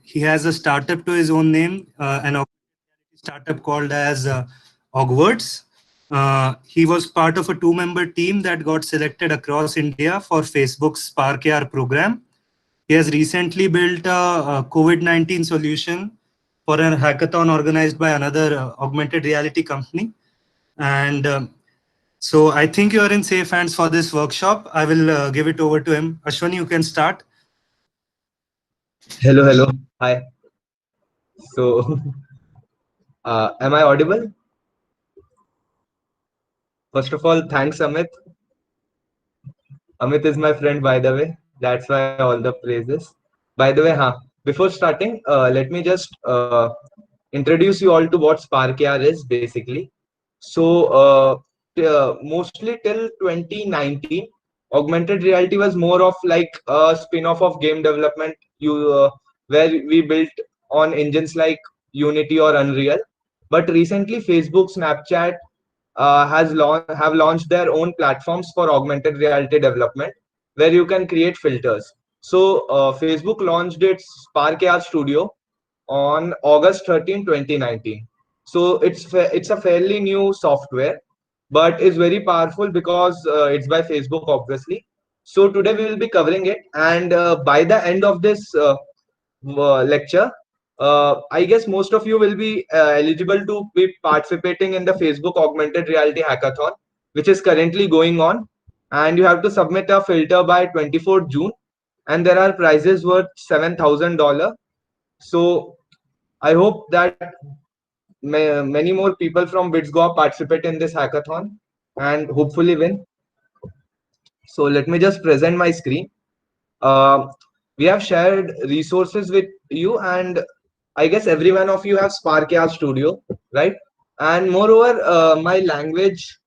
He has a startup to his own name, an startup called as Ogwards. He was part of a two-member team that got selected across India for Facebook's Spark AR program. He has recently built a COVID-19 solution for a hackathon organized by another augmented reality company. And so I think you are in safe hands for this workshop. I will give it over to him. Ashwani, you can start. Hello, hello. Hi. So, am I audible? First of all, thanks, Amit. Amit is my friend, by the way. That's why all the praises. By the way, before starting, let me just introduce you all to what SparkAR is, basically. So, mostly till 2019, augmented reality was more of like a spin-off of game development. Where we built on engines like Unity or Unreal. But recently, Facebook, Snapchat have launched their own platforms for augmented reality development, where you can create filters. So, Facebook launched its Spark AR Studio on August 13, 2019. So it's a fairly new software, but is very powerful because it's by Facebook, obviously. So today we will be covering it, and by the end of this lecture, I guess most of you will be eligible to be participating in the Facebook Augmented Reality Hackathon, which is currently going on, and you have to submit a filter by 24th June, and there are prizes worth $7,000. So I hope that many more people from BitsGo participate in this hackathon and hopefully win. So let me just present my screen. Uh, we have shared resources with you, and I guess every one of you have Spark AR Studio, right? And moreover, my language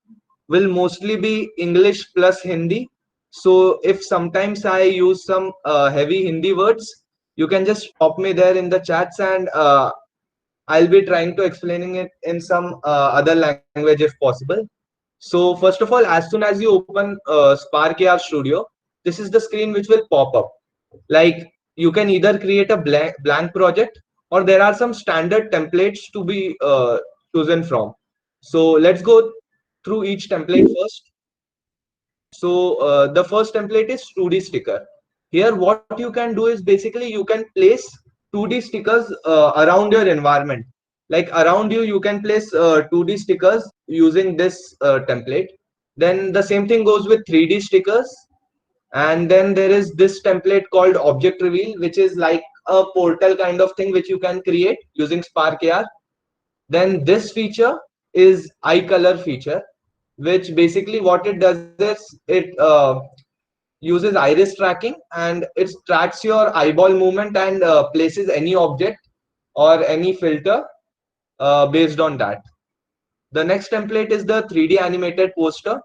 will mostly be English plus Hindi. So if sometimes I use some heavy Hindi words, you can just stop me there in the chats, and I'll be trying to explaining it in some other language if possible. So first of all, as soon as you open Spark AR Studio, this is the screen which will pop up. Like, you can either create a blank project, or there are some standard templates to be chosen from. So let's go through each template first. So the first template is 2D sticker. Here, what you can do is basically you can place 2D stickers around your environment. Like around you, you can place 2D stickers using this template. Then the same thing goes with 3D stickers. And then there is this template called Object Reveal, which is like a portal kind of thing which you can create using Spark AR. Then this feature is eye color feature, which basically what it does is it uses iris tracking, and it tracks your eyeball movement and places any object or any filter based on that. The next template is the 3D animated poster.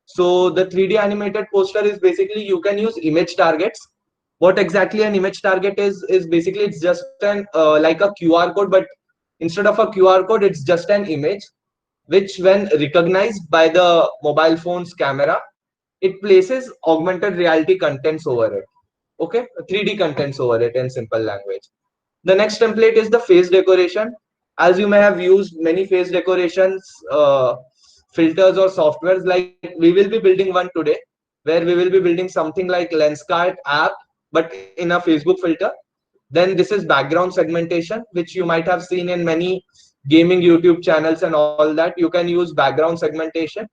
So the 3D animated poster is basically you can use image targets. What exactly an image target is basically it's just an like a QR code, but instead of a QR code, it's just an image which, when recognized by the mobile phone's camera, it places augmented reality contents over it. Okay, 3D contents over it in simple language. The next template is the face decoration. As you may have used many face decorations, filters or softwares, like we will be building one today, where we will be building something like Lenskart app, but in a Facebook filter. Then this is background segmentation, which you might have seen in many gaming YouTube channels and all that. You can use background segmentation.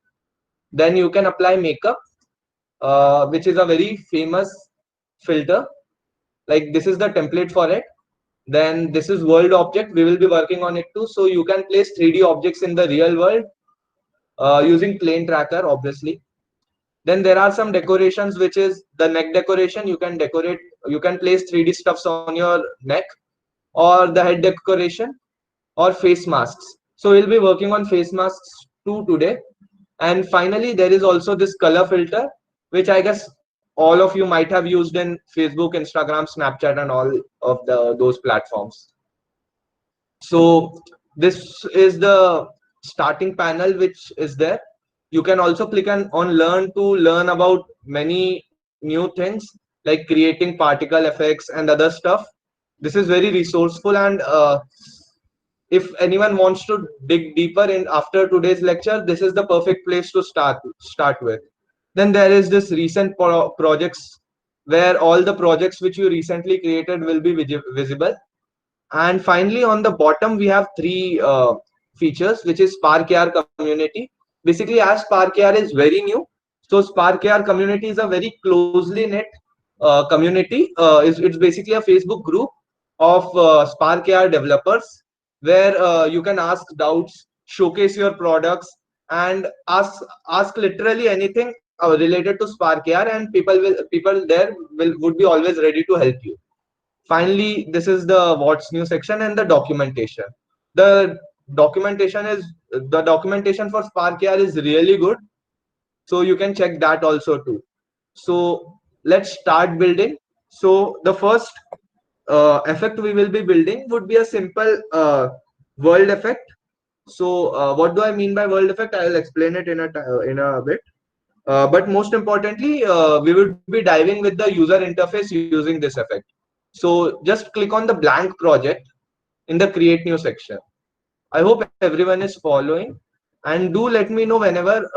Then you can apply makeup, which is a very famous filter. Like, this is the template for it. Then this is world object. We will be working on it too. So you can place 3D objects in the real world using plane tracker, obviously. Then there are some decorations, which is the neck decoration. You can decorate, you can place 3D stuffs on your neck, or the head decoration, or face masks. So we'll be working on face masks too today. And finally, there is also this color filter, which I guess all of you might have used in Facebook, Instagram, Snapchat, and all of those platforms. So this is the starting panel which is there. You can also click on learn to learn about many new things, like creating particle effects and other stuff. This is very resourceful, and if anyone wants to dig deeper in after today's lecture, this is the perfect place to start with. Then there is this recent projects, where all the projects which you recently created will be visible. And finally, on the bottom, we have three features, which is Spark AR community. Basically, as Spark AR is very new, so Spark AR community is a very closely knit community. It's basically a Facebook group of Spark AR developers, where you can ask doubts, showcase your products, and ask literally anything related to Spark AR, and people there would be always ready to help you. Finally, this is the what's new section and the documentation. The documentation for Spark AR is really good, so you can check that also too. So let's start building. So the first effect we will be building would be a simple world effect. So what do I mean by world effect? I will explain it in a bit. But most importantly, we would be diving with the user interface using this effect. So just click on the blank project in the create new section. I hope everyone is following, and do let me know whenever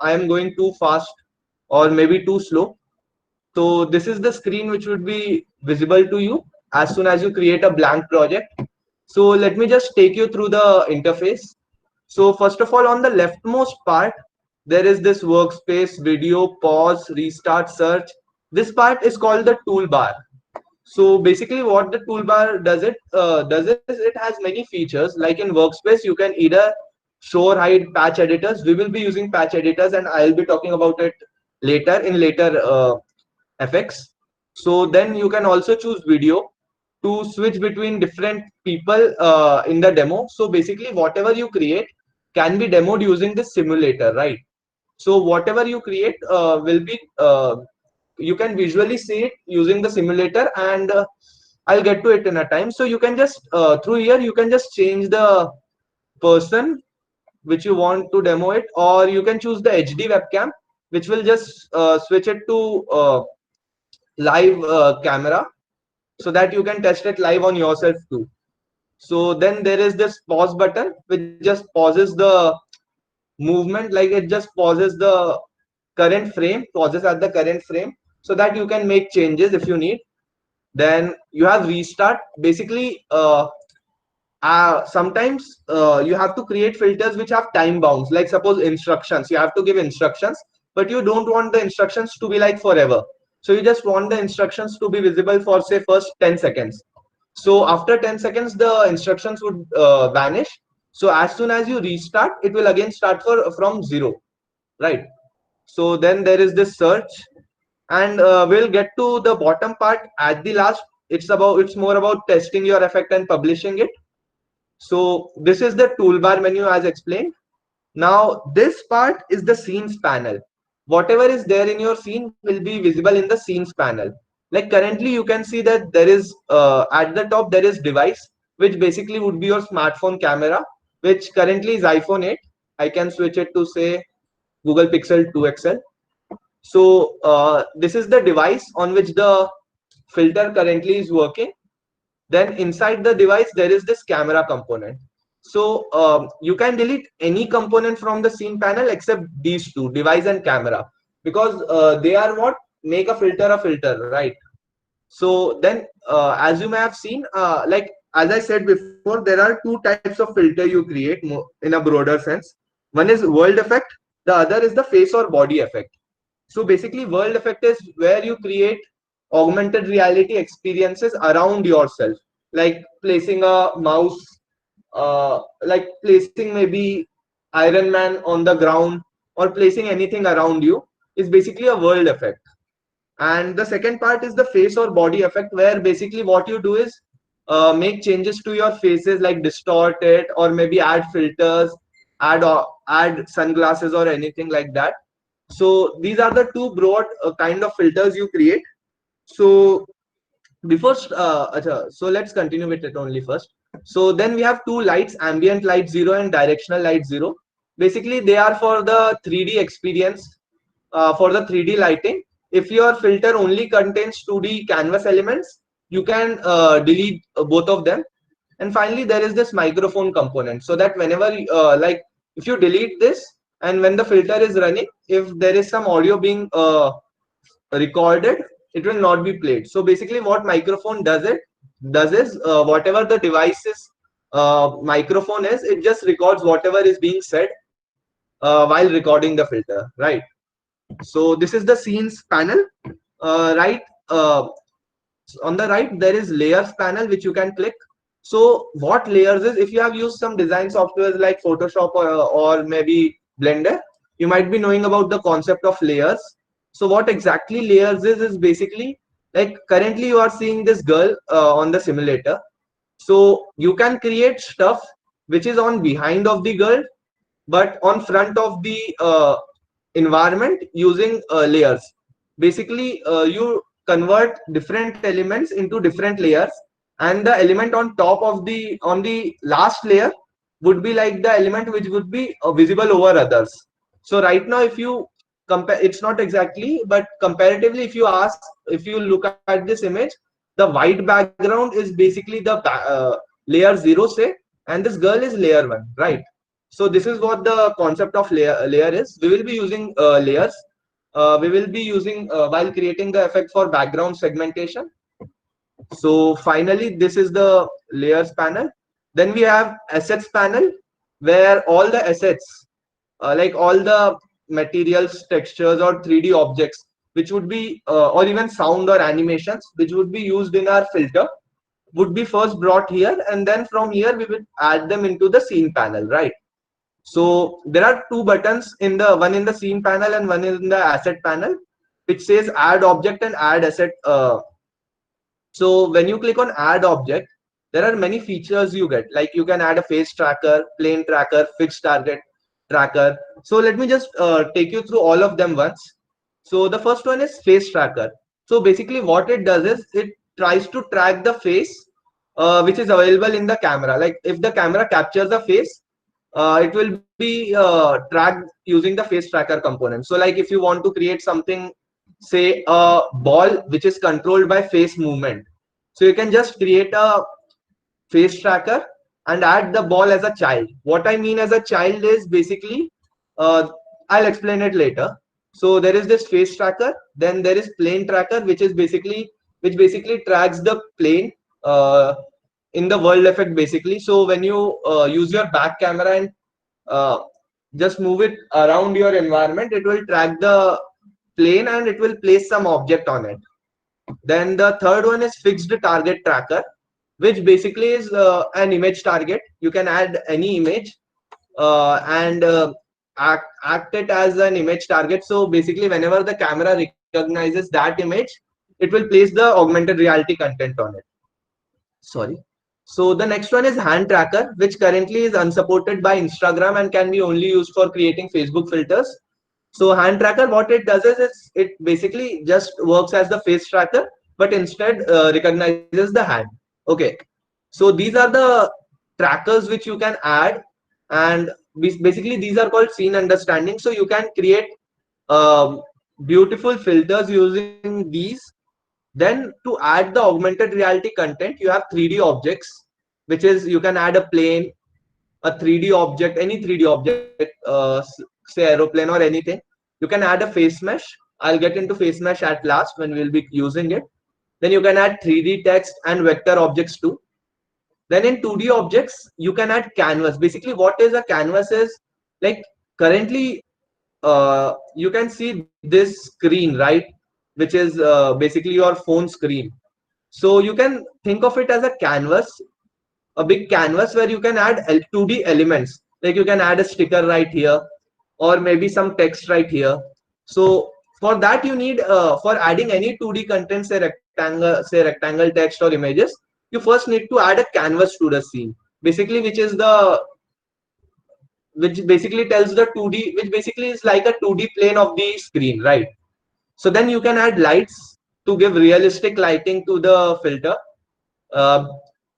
I am going too fast or maybe too slow. So this is the screen which would be visible to you as soon as you create a blank project. So let me just take you through the interface. So first of all, on the leftmost part, there is this workspace, video, pause, restart, search. This part is called the toolbar. So basically, what the toolbar does is it has many features. Like in Workspace, you can either show or hide patch editors. We will be using patch editors, and I'll be talking about it later in later effects. So then you can also choose video to switch between different people in the demo. So basically, whatever you create can be demoed using this simulator, right? So whatever you create will be you can visually see it using the simulator, and I'll get to it in a time. So you can just through here you can just change the person which you want to demo it, or you can choose the HD webcam, which will just switch it to live camera, so that you can test it live on yourself too. So then there is this pause button which just pauses the movement, like it just pauses the current frame, pauses at the current frame, so that you can make changes if you need. Then you have restart. Basically, sometimes you have to create filters which have time bounds. Like suppose instructions, you have to give instructions, but you don't want the instructions to be like forever. So you just want the instructions to be visible for say first 10 seconds. So after 10 seconds, the instructions would vanish. So as soon as you restart, it will again start from zero, right? So then there is this search, and we'll get to the bottom part at the last. It's more about testing your effect and publishing it. So this is the toolbar menu as explained. Now this part is the scenes panel. Whatever is there in your scene will be visible in the scenes panel. Like currently you can see that there is at the top there is device, which basically would be your smartphone camera, which currently is iPhone 8. I can switch it to say Google Pixel 2 XL. So this is the device on which the filter currently is working. Then inside the device there is this camera component. So you can delete any component from the scene panel except these two, device and camera, because they are what make a filter, right? So then as you may have seen, like as I said before, there are two types of filter you create in a broader sense. One is world effect, the other is the face or body effect. So basically, world effect is where you create augmented reality experiences around yourself, like placing a mouse, like placing maybe Iron Man on the ground, or placing anything around you is basically a world effect. And the second part is the face or body effect, where basically what you do is make changes to your faces, like distort it, or maybe add filters, add sunglasses or anything like that. So these are the two broad kind of filters you create. So so let's continue with it only first. So then we have two lights, ambient light 0 and directional light 0. Basically they are for the 3D experience, for the 3D lighting. If your filter only contains 2D canvas elements, you can delete both of them. And finally, there is this microphone component, so that whenever like if you delete this and when the filter is running, if there is some audio being recorded, it will not be played. So basically what microphone does is whatever the device's microphone is, it just records whatever is being said while recording the filter, right? So this is the scenes panel. Right, on the right there is layers panel which you can click. So what layers is, if you have used some design softwares like Photoshop or maybe Blender, you might be knowing about the concept of layers. So what exactly layers is basically, like currently you are seeing this girl on the simulator. So you can create stuff which is on behind of the girl but on front of the environment using layers. Basically you convert different elements into different layers, and the element on top of the on the last layer would be like the element which would be visible over others. So right now if you compare, it's not exactly, but comparatively if you look at this image, the white background is basically the layer 0 say, and this girl is layer 1, right? So this is what the concept of layer is. We will be using layers. We will be using while creating the effect for background segmentation. So finally, this is the layers panel. Then we have assets panel, where all the assets, like all the materials, textures, or 3D objects, which would be, or even sound or animations, which would be used in our filter, would be first brought here, and then from here we will add them into the scene panel, right? So there are two buttons in the one in the scene panel and one in the asset panel, which says add object and add asset. So when you click on add object, there are many features you get. Like you can add a face tracker, plane tracker, fixed target tracker. So let me just take you through all of them once. So the first one is face tracker. So basically what it does is it tries to track the face which is available in the camera. Like if the camera captures the face, it will be tracked using the face tracker component. So like if you want to create something, say a ball which is controlled by face movement, so you can just create a face tracker and add the ball as a child. What I mean as a child is basically, uh, I'll explain it later. So there is this face tracker, then there is plane tracker, which basically tracks the plane in the world effect basically. So when you use your back camera and uh, just move it around your environment, it will track the plane and it will place some object on it. Then the third one is fixed target tracker, which basically is an image target. You can add any image and act it as an image target. So basically whenever the camera recognizes that image, it will place the augmented reality content on it. Sorry. So the next one is hand tracker, which currently is unsupported by Instagram and can be only used for creating Facebook filters. So hand tracker, what it does is it basically just works as the face tracker, but instead recognizes the hand. Okay. So these are the trackers which you can add, and basically these are called scene understanding. So you can create um, beautiful filters using these. Then to add the augmented reality content, you have 3D objects, which is you can add a plane, a 3D object, any 3D object, say aeroplane or anything. You can add a face mesh. I'll get into face mesh at last when we'll be using it. Then you can add 3D text and vector objects too. Then in 2D objects, you can add canvas. Basically, what is a canvas is, like currently you can see this screen, right? Which is basically your phone screen. So you can think of it as a canvas, a big canvas where you can add 2D elements. Like you can add a sticker right here, or maybe some text right here. So for that you need, for adding any 2D content, say rectangle text or images, you first need to add a canvas to the scene. Basically, which basically tells the 2D, which basically is like a 2D plane of the screen, right? So then you can add lights to give realistic lighting to the filter. Uh,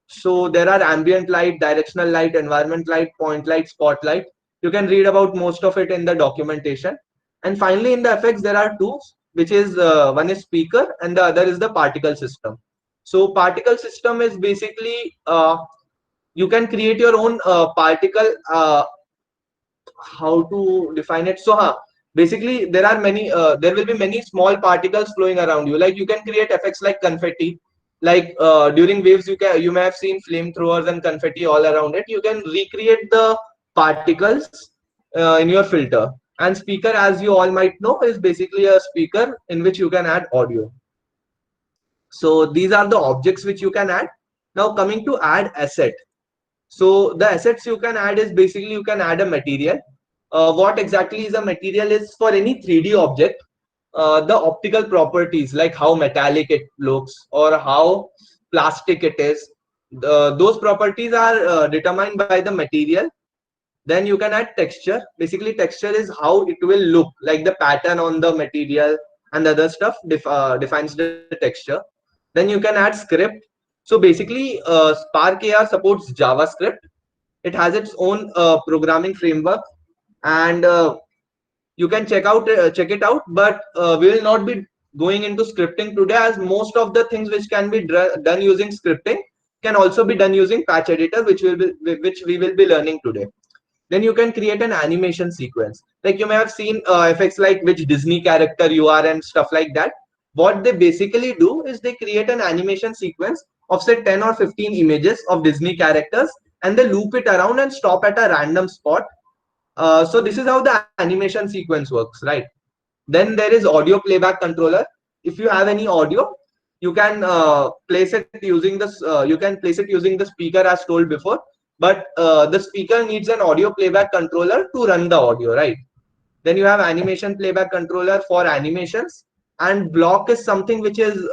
so there are ambient light, directional light, environment light, point light, spotlight. You can read about most of it in the documentation. And finally, in the effects, there are two, which is one is speaker and the other is the particle system. So particle system is basically you can create your own particle. How to define it? So, basically there are many. There will be many small particles flowing around you. Like you can create effects like confetti. Like during waves, you may have seen flamethrowers and confetti all around it. You can recreate the particles in your filter. And speaker, as you all might know, is basically a speaker in which you can add audio. So these are the objects which you can add. Now coming to add asset. So the assets you can add is basically you can add a material. What exactly is a material is for any 3D object, the optical properties like how metallic it looks or how plastic it is. Those properties are determined by the material. Then you can add texture. Basically, texture is how it will look, like the pattern on the material and the other stuff defines the texture. Then you can add script. So basically, Spark AR supports JavaScript. It has its own programming framework, and you can check it out. But we will not be going into scripting today, as most of the things which can be done using scripting can also be done using patch editor, which we will be learning today. Then you can create an animation sequence. Like you may have seen effects like which Disney character you are and stuff like that. What they basically do is they create an animation sequence of say 10 or 15 images of Disney characters, and they loop it around and stop at a random spot. So this is how the animation sequence works, right? Then there is audio playback controller. If you have any audio, you can place it using this. You can place it using the speaker as told before. But the speaker needs an audio playback controller to run the audio, right? Then you have animation playback controller for animations, and block is something which is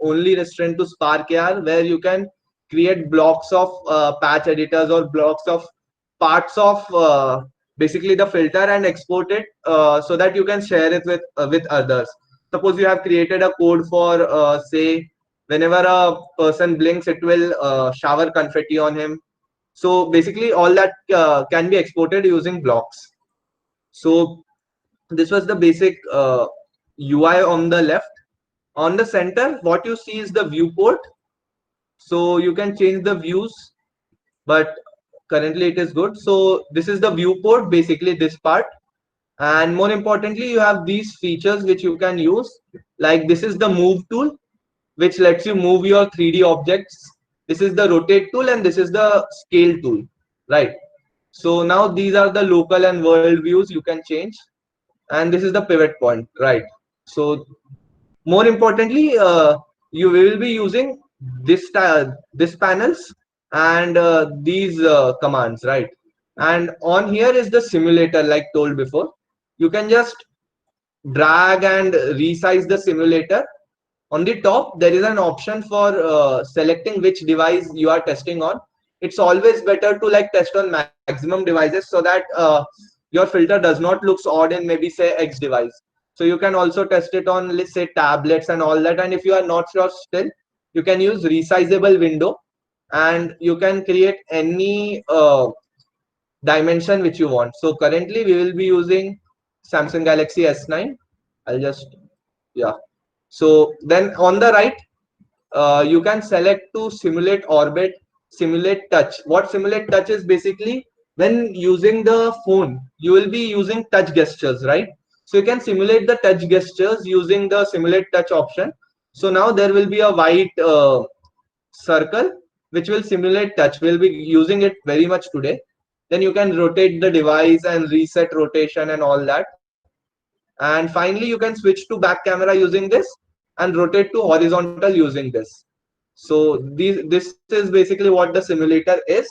only restrained to Spark AR, where you can create blocks of patch editors or blocks of parts of basically the filter and export it so that you can share it with others. Suppose you have created a code for say whenever a person blinks, it will shower confetti on him. So basically all that can be exported using blocks. So this was the basic UI on the left. On the center, what you see is the viewport. So you can change the views, but currently it is good. So this is the viewport, basically this part. And more importantly, you have these features which you can use. Like this is the move tool, which lets you move your 3D objects. This is the rotate tool, and this is the scale tool, right? So now these are the local and world views you can change. And this is the pivot point, right? So more importantly, you will be using this panels and these commands, right? And on here is the simulator, like told before. You can just drag and resize the simulator. On the top, there is an option for selecting which device you are testing on. It's always better to like test on maximum devices so that your filter does not look odd in maybe say X device. So you can also test it on, let's say, tablets and all that. And if you are not sure still, you can use resizable window, and you can create any dimension which you want. So currently we will be using Samsung Galaxy S9. I'll just, yeah. So then on the right, you can select to simulate orbit, simulate touch. What simulate touch is basically when using the phone, you will be using touch gestures, right? So you can simulate the touch gestures using the simulate touch option. So now there will be a white circle which will simulate touch. We'll be using it very much today. Then you can rotate the device and reset rotation and all that. And finally, you can switch to back camera using this and rotate to horizontal using this. So this is basically what the simulator is.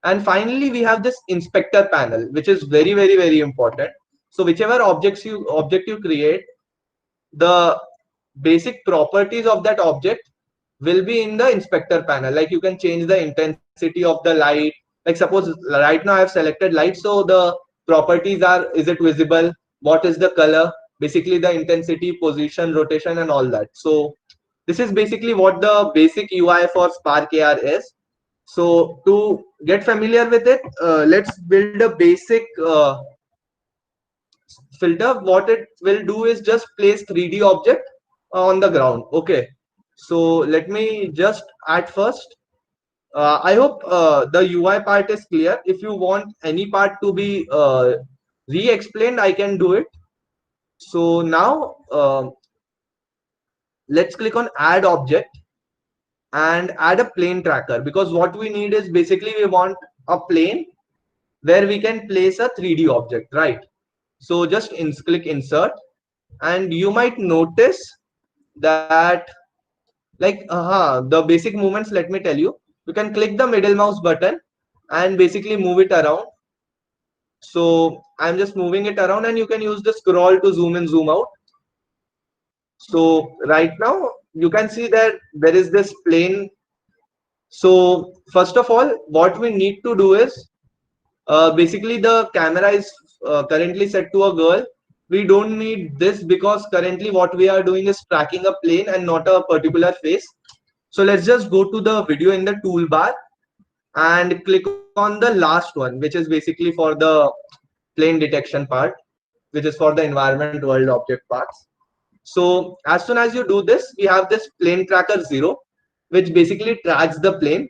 And finally, we have this inspector panel, which is very, very, very important. So whichever object you create, the basic properties of that object will be in the inspector panel. Like you can change the intensity of the light. Like suppose right now I have selected light, so the properties are, is it visible, what is the color, basically the intensity, position, rotation, and all that. So this is basically what the basic UI for Spark AR is. So to get familiar with it, let's build a basic filter. What it will do is just place 3D object on the ground. Okay. So let me just at first, I hope the UI part is clear. If you want any part to be re-explained, I can do it. So now let's click on add object and add a plane tracker, because what we need is basically we want a plane where we can place a 3D object, right? So just click insert, and you might notice that the basic movements, let me tell you. You can click the middle mouse button and basically move it around. So I'm just moving it around, and you can use the scroll to zoom in, zoom out. So right now you can see that there is this plane. So first of all, what we need to do is basically the camera is currently set to a girl. We don't need this because currently what we are doing is tracking a plane and not a particular face. So let's just go to the video in the toolbar and click on the last one, which is basically for the plane detection part, which is for the environment world object parts. So as soon as you do this, we have this plane tracker 0, which basically tracks the plane.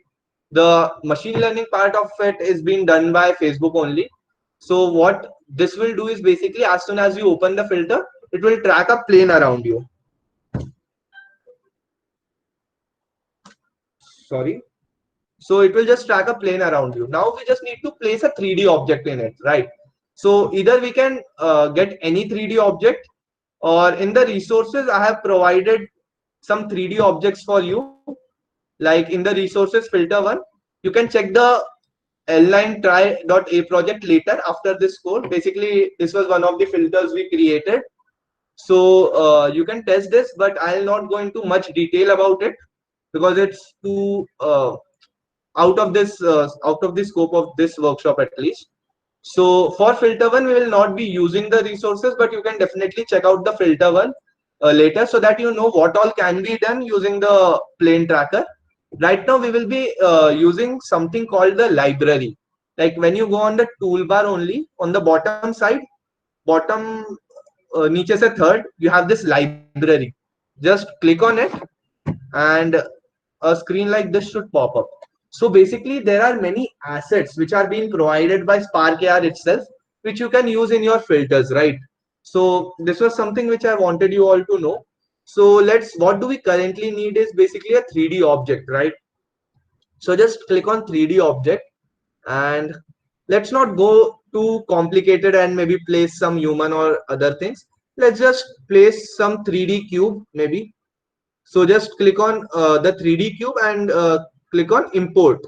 The machine learning part of it is being done by Facebook only. So what this will do is basically as soon as you open the filter, it will track a plane around you. Sorry. So it will just track a plane around you. Now we just need to place a 3D object in it, right? So either we can get any 3D object, or in the resources I have provided some 3D objects for you. Like in the resources filter one, you can check the L9 try.a project later after this code. Basically, this was one of the filters we created. So you can test this, but I'll not go into much detail about it because it's too out of the scope of this workshop at least. So for filter one, we will not be using the resources, but you can definitely check out the filter one later so that you know what all can be done using the plane tracker. Right now, we will be using something called the library. Like when you go on the toolbar only, on the bottom side, bottom niche se third, you have this library. Just click on it and a screen like this should pop up. So basically, there are many assets which are being provided by Spark AR itself, which you can use in your filters, right? So this was something which I wanted you all to know. So what do we currently need is basically a 3D object, right? So just click on 3D object, and let's not go too complicated and maybe place some human or other things. Let's just place some 3D cube maybe. So just click on the 3D cube and click on import.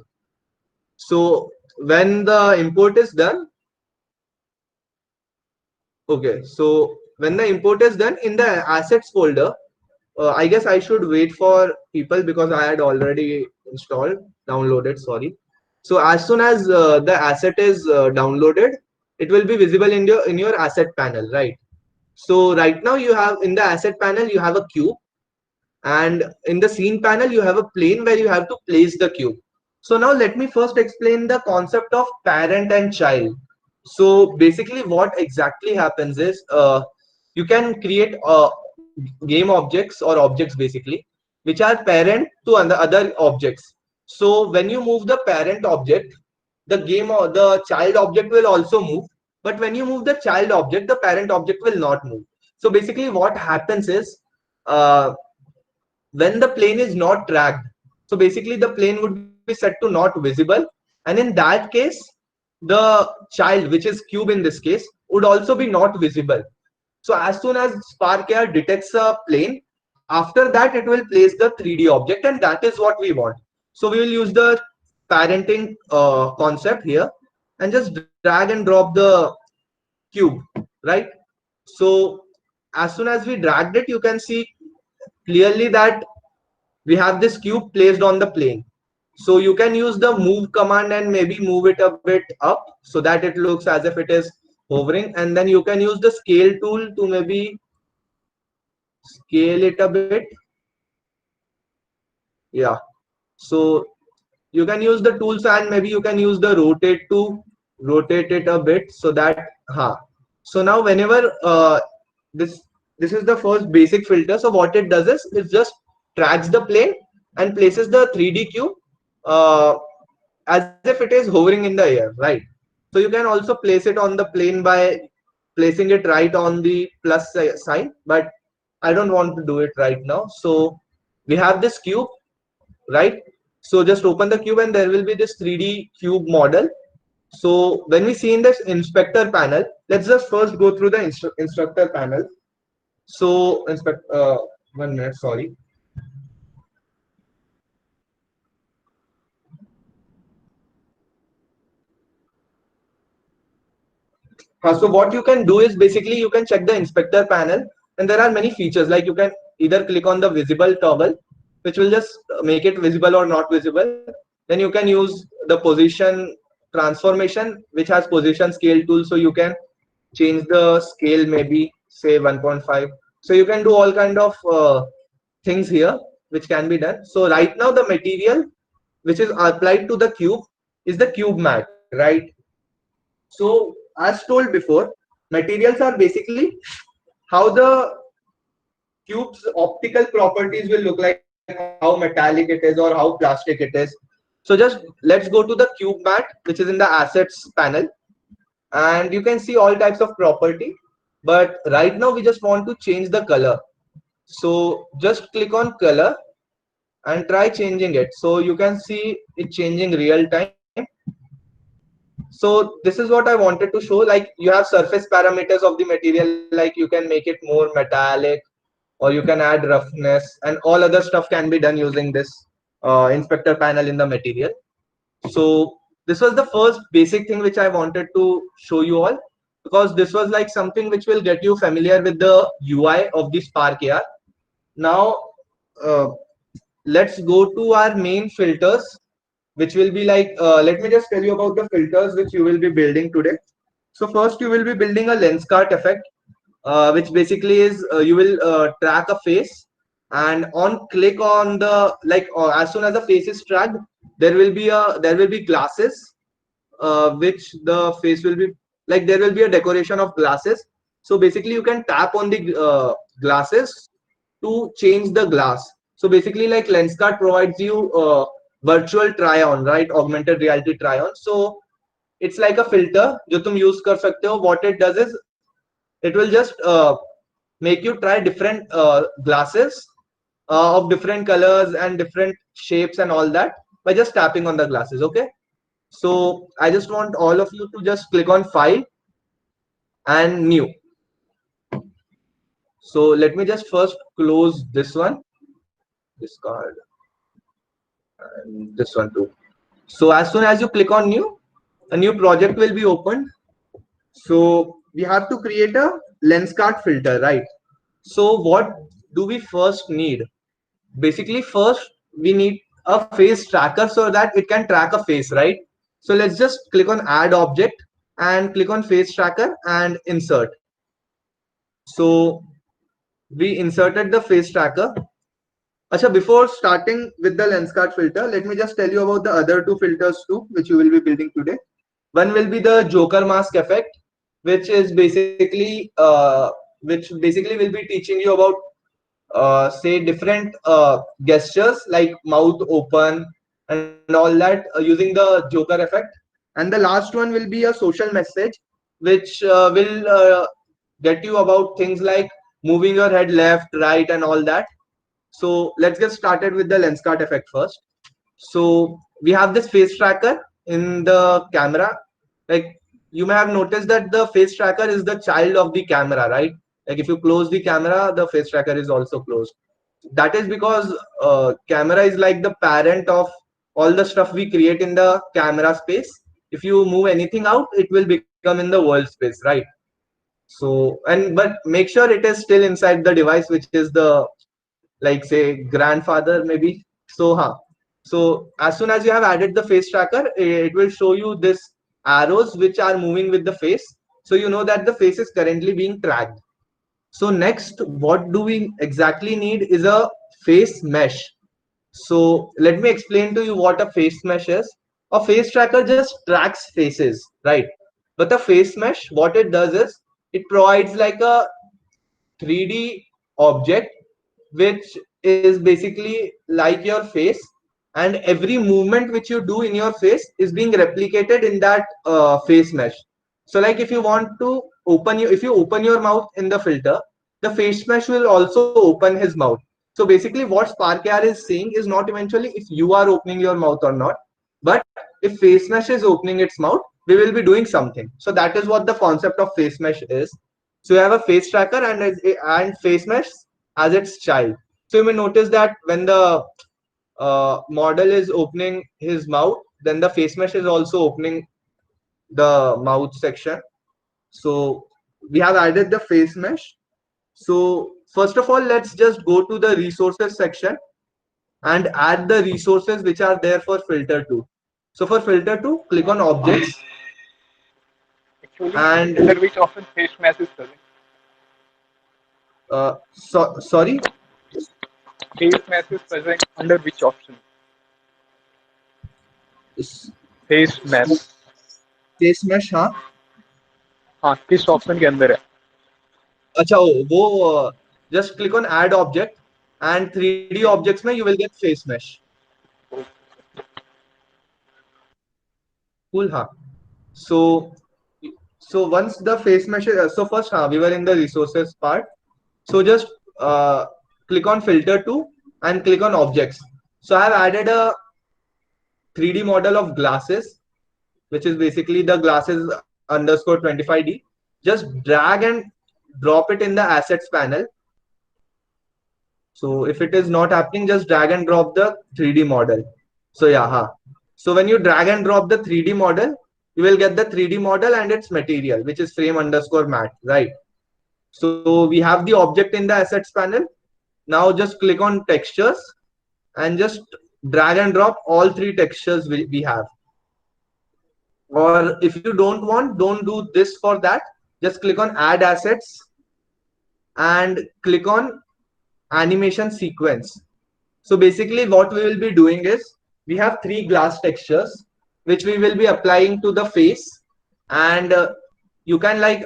So when the import is done, okay, so when the import is done in the assets folder, I guess I should wait for people because I had already installed, downloaded, sorry. So as soon as the asset is downloaded, it will be visible in your asset panel, right? So right now you have in the asset panel, you have a cube, and in the scene panel, you have a plane where you have to place the cube. So now let me first explain the concept of parent and child. So basically what exactly happens is you can create game objects or objects basically, which are parent to other objects. So when you move the parent object, the game or the child object will also move. But when you move the child object, the parent object will not move. So basically what happens is uh, when the plane is not tracked, so basically the plane would be set to not visible, and in that case the child, which is cube in this case, would also be not visible. So as soon as Spark AR detects a plane, after that it will place the 3D object, and that is what we want. So we will use the parenting concept here and just drag and drop the cube, right? So as soon as we dragged it, you can see clearly that we have this cube placed on the plane. So you can use the move command and maybe move it a bit up so that it looks as if it is hovering, and then you can use the scale tool to maybe scale it a bit. Yeah, so you can use the tools, and maybe you can use the rotate to rotate it a bit so that so now whenever this is the first basic filter. So what it does is it's just tracks the plane and places the 3D cube uh, as if it is hovering in the air, right? So you can also place it on the plane by placing it right on the plus sign, but I don't want to do it right now. So we have this cube, right? So just open the cube and there will be this 3D cube model. So when we see in this inspector panel, let's just first go through the instructor panel. So 1 minute, sorry. So what you can do is basically you can check the inspector panel, and there are many features like you can either click on the visible toggle, which will just make it visible or not visible. Then you can use the position transformation, which has position scale tool, so you can change the scale maybe say 1.5. So you can do all kind of things here which can be done. So right now the material which is applied to the cube is the cube mat, right? So as told before, materials are basically how the cube's optical properties will look like, how metallic it is or how plastic it is. So just let's go to the cube mat, which is in the assets panel, and you can see all types of property. But right now we just want to change the color. So just click on color and try changing it. So you can see it changing real time. So this is what I wanted to show. Like you have surface parameters of the material, like you can make it more metallic, or you can add roughness, and all other stuff can be done using this inspector panel in the material. So this was the first basic thing which I wanted to show you all, because this was like something which will get you familiar with the UI of the Spark AR. Now uh, let's go to our main filters, which will be like, let me just tell you about the filters which you will be building today. So first you will be building a lens cart effect, which basically is you will track a face, and on click on the like as soon as the face is tracked, there will be glasses, which the face will be like, there will be a decoration of glasses. So basically you can tap on the glasses to change the glass. So basically like Lenskart provides you virtual try on, right? Augmented reality try on. So it's like a filter जो तुम use कर सकते हो. What it does is it will just make you try different glasses of different colors and different shapes and all that by just tapping on the glasses. Okay, so I just want all of you to just click on file and new. So let me just first close this one, this card, and this one too. So as soon as you click on new, a new project will be opened. So we have to create a lens cart filter, right? So what do we first need? Basically first we need a face tracker so that it can track a face, right? So let's just click on add object and click on face tracker and insert. So we inserted the face tracker. Acha, before starting with the lens cart filter, let me just tell you about the other two filters too, which you will be building today. One will be the Joker mask effect, which is basically will be teaching you about say different gestures like mouth open and all that using the Joker effect. And the last one will be a social message, which will get you about things like moving your head left, right, and all that. So let's get started with the lens cart effect first. So we have this face tracker in the camera. Like you may have noticed that the face tracker is the child of the camera, right? Like if you close the camera, the face tracker is also closed. That is because camera is like the parent of all the stuff we create in the camera space. If you move anything out, it will become in the world space, right? So and but make sure it is still inside the device, which is the like say grandfather maybe. So so as soon as you have added the face tracker, it will show you this arrows which are moving with the face, so you know that the face is currently being tracked. So next, what do we exactly need is a face mesh. So let me explain to you what a face mesh is. A face tracker just tracks faces, right? But the face mesh, what it does is it provides like a 3D object which is basically like your face, and every movement which you do in your face is being replicated in that face mesh. So like if you want to if you open your mouth in the filter, the face mesh will also open his mouth. So basically what SparkAR is saying is not eventually if you are opening your mouth or not, but if face mesh is opening its mouth, we will be doing something. So that is what the concept of face mesh is. So you have a face tracker and face mesh as its child. So you may notice that when the model is opening his mouth, then the face mesh is also opening the mouth section. So we have added the face mesh. So first of all, let's just go to the resources section and add the resources which are there for filter 2. So for filter 2, click on objects Actually, and under which option face mesh is present? sorry, Face mesh is present under which option? Face map face mesh, हाँ. हाँ किस option के अंदर है अच्छा वो just click on add object and 3D objects में you will get face mesh. Cool, हाँ. So once the face mesh so first we were in the resources part. So just click on filter 2 and click on objects. So I have added a 3D model of glasses, which is basically the glasses underscore 25D. Just drag and drop it in the assets panel. So if it is not happening, just drag and drop the 3D model. So yeah, so when you drag and drop the 3D model, you will get the 3D model and its material, which is frame underscore matte, right? So we have the object in the assets panel. Now just click on textures and just drag and drop all 3 textures we have. Or if you don't do this for that, just click on add assets and click on animation sequence. So basically what we will be doing is we have 3 glass textures which we will be applying to the face, and you can like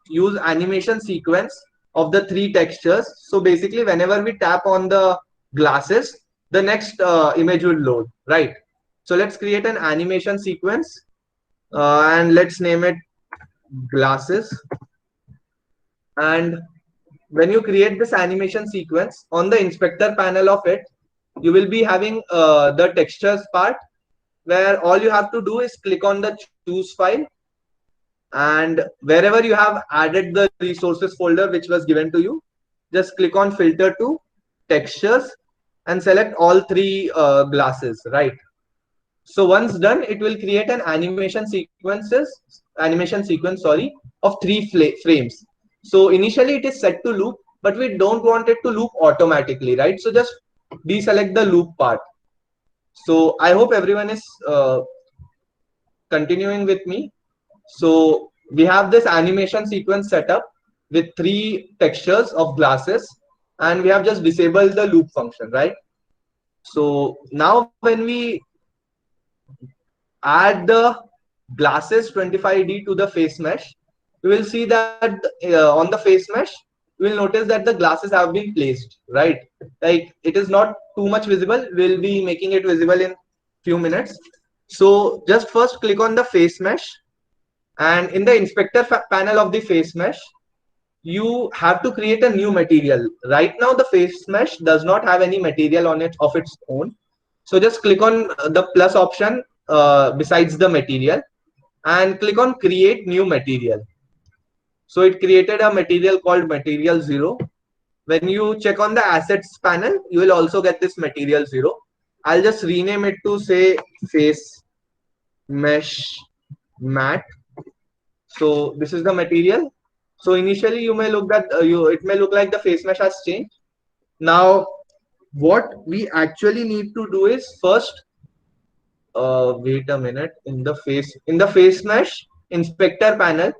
use animation sequence of the 3 textures. So basically whenever we tap on the glasses, the next image will load, right? So let's create an animation sequence and let's name it glasses. And when you create this animation sequence on the inspector panel of it, you will be having the textures part, where all you have to do is click on the choose file, and wherever you have added the resources folder which was given to you, just click on filter to textures and select all 3 glasses, right? So once done, it will create an animation sequence, sorry, of 3 frames. So initially it is set to loop, but we don't want it to loop automatically, right? So just deselect the loop part. So I hope everyone is continuing with me. So we have this animation sequence set up with 3 textures of glasses, and we have just disabled the loop function, right? So now when we add the glasses 25D to the face mesh, we will see that on the face mesh, we will notice that the glasses have been placed, right? Like it is not too much visible. We'll be making it visible in few minutes. So just first click on the face mesh, and in the inspector panel of the face mesh, you have to create a new material. Right now the face mesh does not have any material on it of its own. So just click on the plus option besides the material and click on create new material. So it created a material called material 0. When you check on the assets panel, you will also get this material 0. I'll just rename it to say face mesh matte. So this is the material. So initially you may look that it may look like the face mesh has changed. Now what we actually need to do is first wait a minute, in the face mesh inspector panel,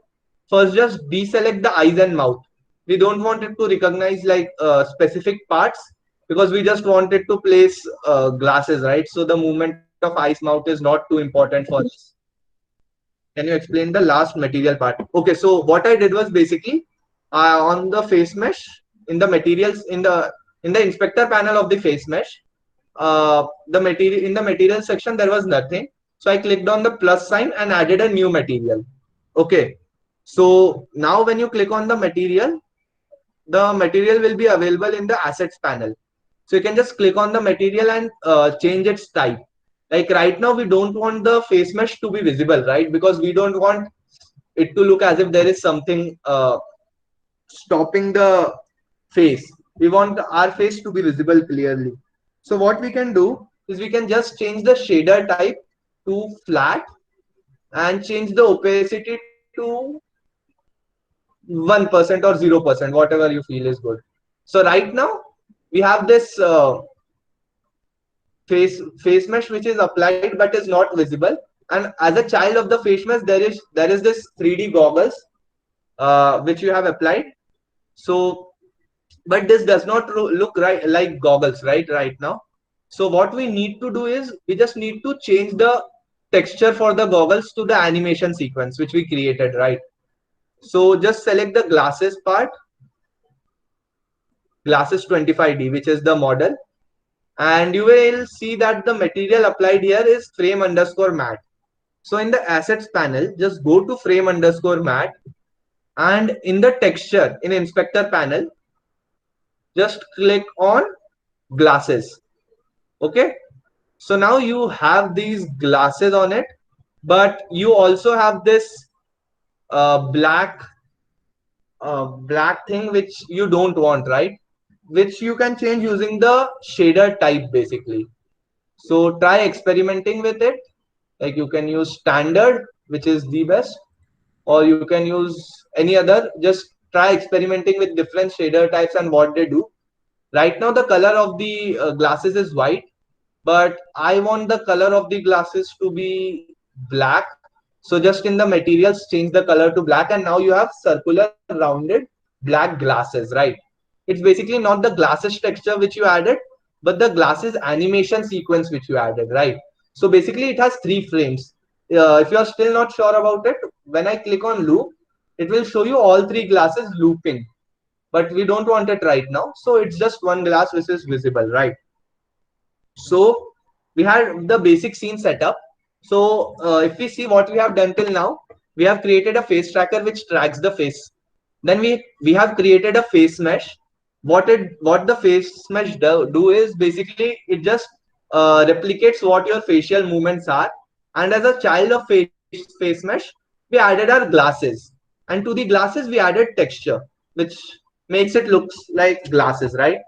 first just deselect the eyes and mouth. We don't want it to recognize like specific parts, because we just want it to place glasses, right? So the movement of eyes mouth is not too important for us. Can you explain the last material part? Okay, so what I did was basically on the face mesh, in the materials, in the in the inspector panel of the face mesh, the material in the material section there was nothing. So I clicked on the plus sign and added a new material. Okay. So now when you click on the material will be available in the assets panel. So you can just click on the material and change its type. Like right now, we don't want the face mesh to be visible, right? Because we don't want it to look as if there is something stopping the face. We want our face to be visible clearly. So what we can do is we can just change the shader type to flat and change the opacity to 1% or 0%, whatever you feel is good. So right now we have this face mesh which is applied but is not visible. And as a child of the face mesh, there is this 3D goggles which you have applied. So, but this does not look right like goggles right now. So what we need to do is we just need to change the texture for the goggles to the animation sequence which we created, right? So just select the glasses part, glasses 25D, which is the model, and you will see that the material applied here is frame underscore matte. So in the assets panel, just go to frame underscore matte, and in the texture in inspector panel, just click on glasses. Okay. So now you have these glasses on it, but you also have this black thing which you don't want, right? Which you can change using the shader type basically. So try experimenting with it. Like you can use standard, which is the best, or you can use any other. Just try experimenting with different shader types and what they do. Right now the color of the glasses is white, but I want the color of the glasses to be black. So just in the materials, change the color to black, and now you have circular rounded black glasses, right? It's basically not the glasses texture which you added, but the glasses animation sequence which you added, right? So basically it has 3 frames. If you are still not sure about it, when I click on loop, it will show you all 3 glasses looping, but we don't want it right now. So it's just one glass which is visible, right? So we had the basic scene setup. So if we see what we have done till now, we have created a face tracker which tracks the face. Then we have created a face mesh. What the face mesh do is basically it just replicates what your facial movements are. And as a child of face mesh, we added our glasses, and to the glasses we added texture, which makes it looks like glasses, right?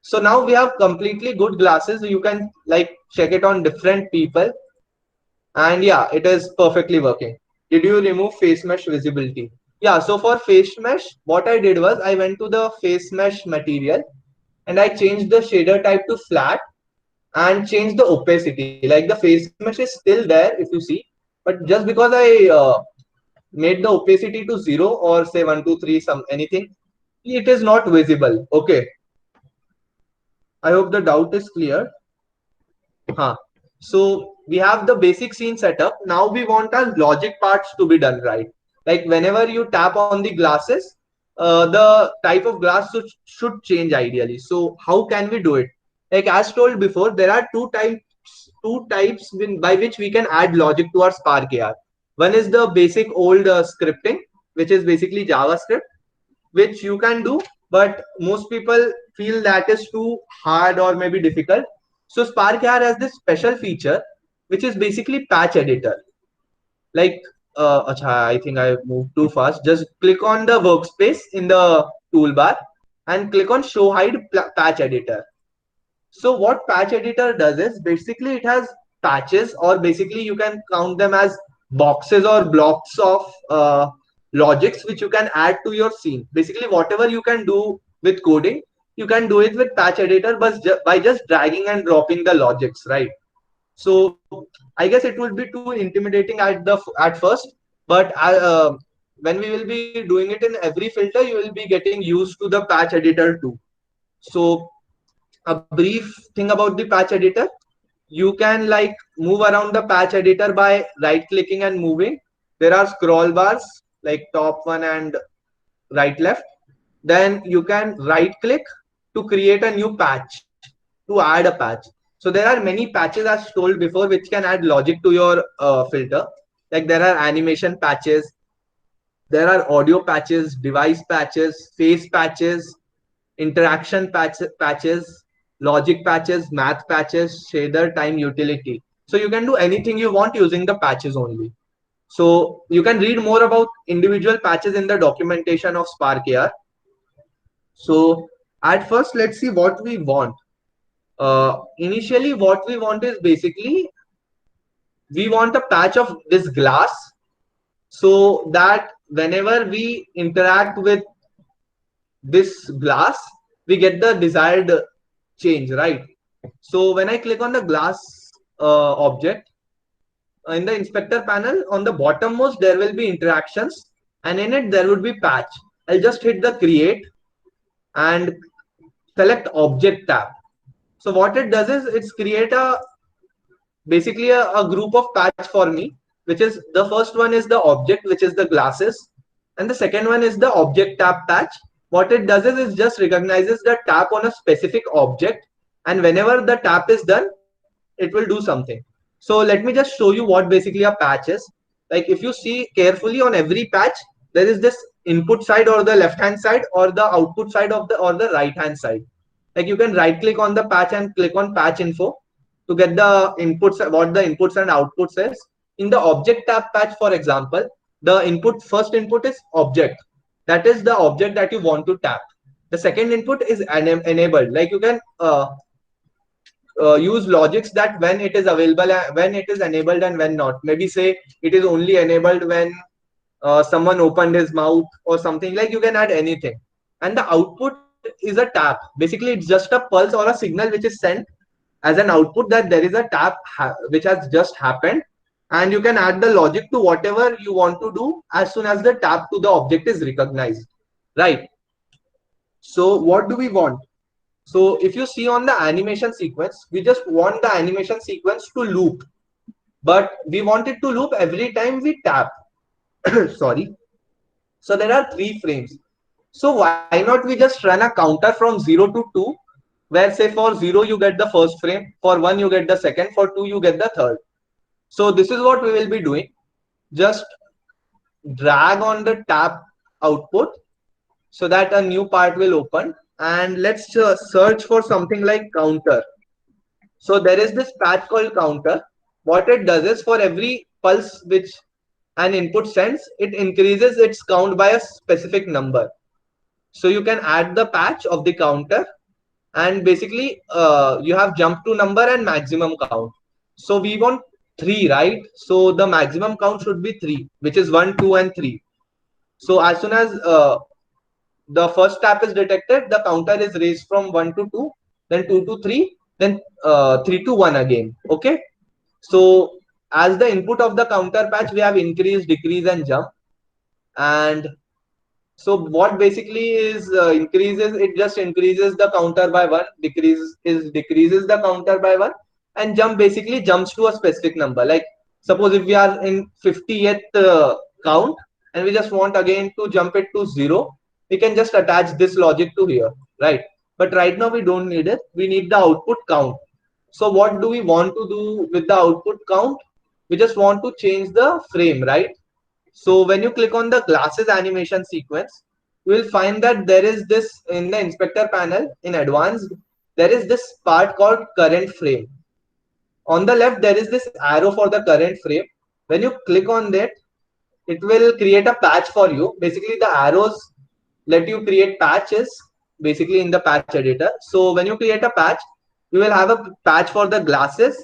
So now we have completely good glasses. You can like check it on different people, and yeah, it is perfectly working. Did you remove face mesh visibility? Yeah, so for face mesh, what I did was I went to the face mesh material and I changed the shader type to flat and changed the opacity. Like the face mesh is still there if you see, but just because I made the opacity to 0 or say 1, 2, 3, some anything, it is not visible. Okay. I hope the doubt is clear. Huh. So we have the basic scene setup. Now we want our logic parts to be done right. Like whenever you tap on the glasses, the type of glass should change ideally. So how can we do it? Like as told before, there are two types by which we can add logic to our Spark AR. One is the basic old scripting, which is basically JavaScript, which you can do, but most people feel that is too hard or maybe difficult. So Spark AR has this special feature, which is basically patch editor. Like, I think I moved too fast. Just click on the workspace in the toolbar and click on show hide patch editor. So what patch editor does is basically it has patches, or basically you can count them as boxes or blocks of logics which you can add to your scene. Basically, whatever you can do with coding, you can do it with patch editor, but by just dragging and dropping the logics, right? So I guess it would be too intimidating at first, but when we will be doing it in every filter, you will be getting used to the patch editor too. So a brief thing about the patch editor: you can like move around the patch editor by right clicking and moving. There are scroll bars like top one and right left. Then you can right click to create a new patch, to add a patch. So there are many patches as told before which can add logic to your filter. Like there are animation patches, there are audio patches, device patches, face patches, interaction patches, logic patches, math patches, shader time utility. So you can do anything you want using the patches only. So you can read more about individual patches in the documentation of Spark AR. So at first, let's see what we want. Initially, what we want is basically we want a patch of this glass so that whenever we interact with this glass, we get the desired change, right? So when I click on the glass object in the inspector panel, on the bottommost there will be interactions, and in it there would be patch. I'll just hit the create and select object tab. So what it does is it's create a basically a group of patch for me, which is the first one is the object, which is the glasses, and the second one is the object tab patch. What it does is it just recognizes the tap on a specific object, and whenever the tap is done, it will do something. So let me just show you what basically a patch is. Like if you see carefully on every patch, there is this input side or the left hand side or the output side of the or the right hand side. Like you can right click on the patch and click on patch info to get the inputs, what the inputs and outputs is. In the object tab patch, for example, the first input is object. That is the object that you want to tap. The second input is enabled. Like you can use logics that when it is available, when it is enabled and when not. Maybe say it is only enabled when someone opened his mouth or something. Like you can add anything. And the output is a tap. Basically, it's just a pulse or a signal which is sent as an output that there is a tap which has just happened, and you can add the logic to whatever you want to do as soon as the tap to the object is recognized, right? So what do we want? So if you see on the animation sequence, we just want the animation sequence to loop, but we want it to loop every time we tap. Sorry. So there are 3 frames. So why not we just run a counter from 0 to 2, where say for 0 you get the first frame, for 1 you get the second, for 2 you get the third. So this is what we will be doing. Just drag on the tap output so that a new part will open, and let's search for something like counter. So there is this patch called counter. What it does is for every pulse which an input sends, it increases its count by a specific number. So you can add the patch of the counter, and basically you have jump to number and maximum count. So we want 3, right? So the maximum count should be 3, which is 1, 2 and 3. So as soon as the first tap is detected, the counter is raised from 1 to 2, then 2 to 3, then 3 to 1 again. Okay. So as the input of the counter patch, we have increase, decrease and jump. And so what basically is increases, it just increases the counter by 1, decreases the counter by 1, and jump basically jumps to a specific number. Like suppose if we are in 50th count and we just want again to jump it to 0, we can just attach this logic to here, right? But right now we don't need it. We need the output count. So what do we want to do with the output count? We just want to change the frame, right? So when you click on the glasses animation sequence, you will find that there is this in the inspector panel in advanced, there is this part called current frame. On the left, there is this arrow for the current frame. When you click on that, it will create a patch for you. Basically, the arrows let you create patches basically in the patch editor. So when you create a patch, you will have a patch for the glasses,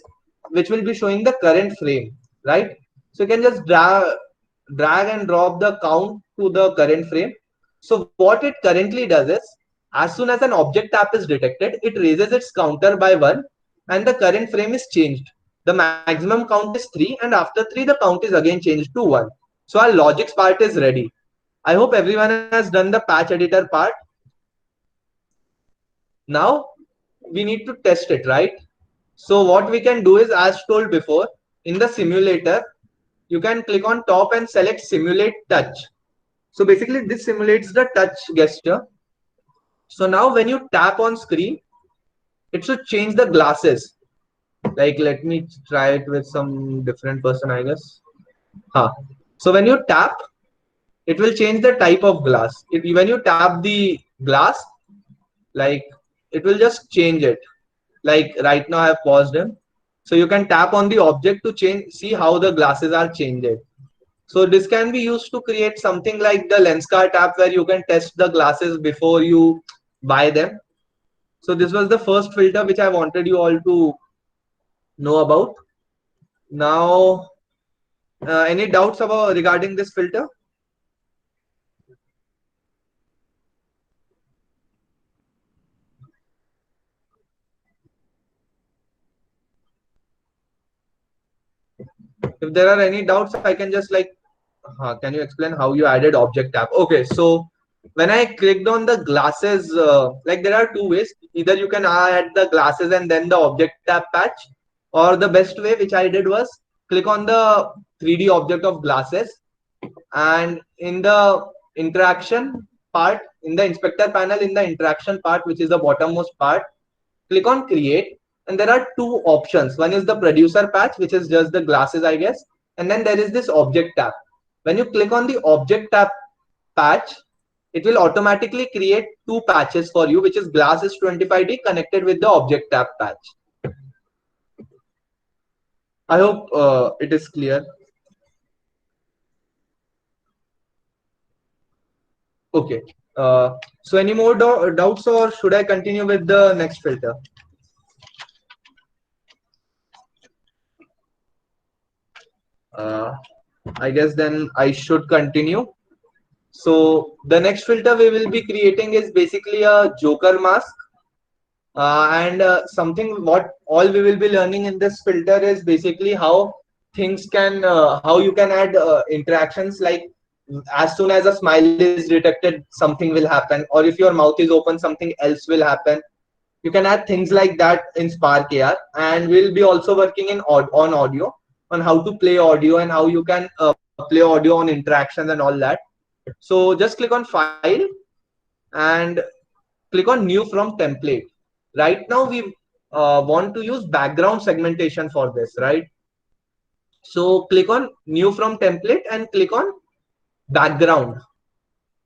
which will be showing the current frame, right? So you can just drag and drop the count to the current frame. So what it currently does is, as soon as an object tap is detected, it raises its counter by 1 and the current frame is changed. The maximum count is 3, and after 3 the count is again changed to 1. So our logics part is ready. I hope everyone has done the patch editor part. Now we need to test it, right? So what we can do is, as told before, in the simulator, you can click on top and select simulate touch. So basically this simulates the touch gesture. So now when you tap on screen, it should change the glasses. Like, let me try it with some different person, I guess. Huh. So when you tap, it will change the type of glass. When you tap the glass, like, it will just change it. Like right now I have paused him. So you can tap on the object to change, see how the glasses are changed. So this can be used to create something like the Lenskart app where you can test the glasses before you buy them. So this was the first filter which I wanted you all to know about. Now, any doubts about regarding this filter? If there are any doubts, I can just like, can you explain how you added object tab? Okay, so when I clicked on the glasses, like there are two ways. Either you can add the glasses and then the object tab patch, or the best way which I did was click on the 3D object of glasses, and in the interaction part, in the inspector panel, in the interaction part, which is the bottommost part, click on create, and there are two options. One is the producer patch, which is just the glasses, I guess, and then there is this object tab. When you click on the object tab patch, it will automatically create two patches for you, which is glasses 25D connected with the object tab patch. I hope it is clear. Okay. So any more doubts, or should I continue with the next filter? I guess then I should continue. So the next filter we will be creating is basically a Joker mask. And something what all we will be learning in this filter is basically how things can, how you can add interactions, like as soon as a smile is detected, something will happen, or if your mouth is open, something else will happen. You can add things like that in Spark AR, and we'll be also working on audio, on how to play audio and how you can play audio on interactions and all that. So just click on file and click on new from template. Right now we want to use background segmentation for this, right? So click on new from template and click on background.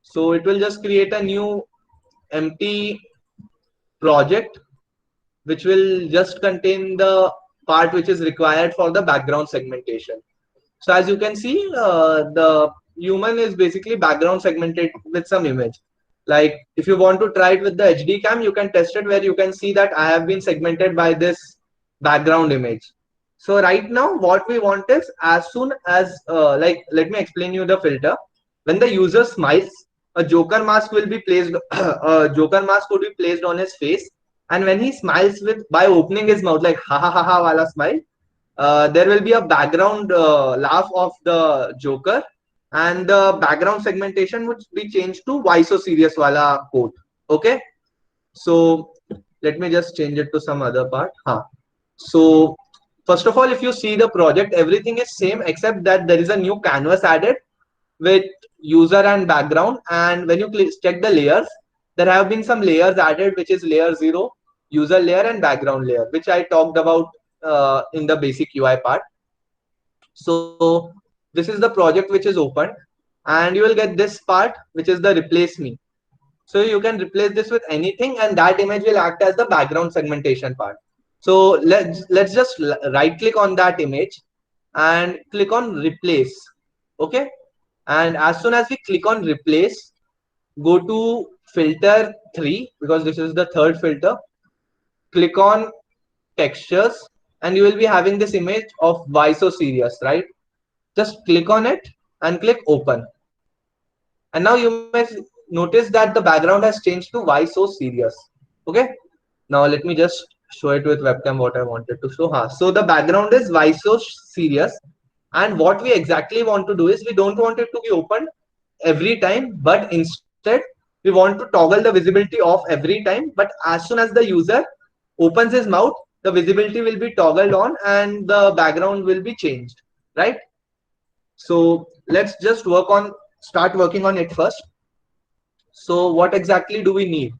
So it will just create a new empty project which will just contain the part which is required for the background segmentation. So as you can see, the human is basically background segmented with some image. Like if you want to try it with the HD cam, you can test it where you can see that I have been segmented by this background image. So right now what we want is, as soon as, like, let me explain you the filter. When the user smiles, a Joker mask will be placed, a Joker mask would be placed on his face. And when he smiles with, by opening his mouth, like ha ha ha ha wala smile, there will be a background laugh of the Joker, and the background segmentation would be changed to why so serious wala quote. Okay, so let me just change it to some other part. So first of all, if you see the project, everything is same except that there is a new canvas added with user and background. And when you check the layers, there have been some layers added, which is layer 0, user layer, and background layer, which I talked about in the basic UI part. So this is the project which is opened, and you will get this part, which is the replace me. So you can replace this with anything, and that image will act as the background segmentation part. So let's just right click on that image and click on replace. Okay, and as soon as we click on replace, go to filter 3, because this is the third filter. Click on textures, and you will be having this image of why so serious, right? Just click on it and click open. And now you may notice that the background has changed to why so serious. Okay, now let me just show it with webcam what I wanted to show. So the background is why so serious, and what we exactly want to do is, we don't want it to be open every time, but instead we want to toggle the visibility off every time. But as soon as the user opens his mouth, the visibility will be toggled on and the background will be changed, right? So let's just start working on it first. So what exactly do we need?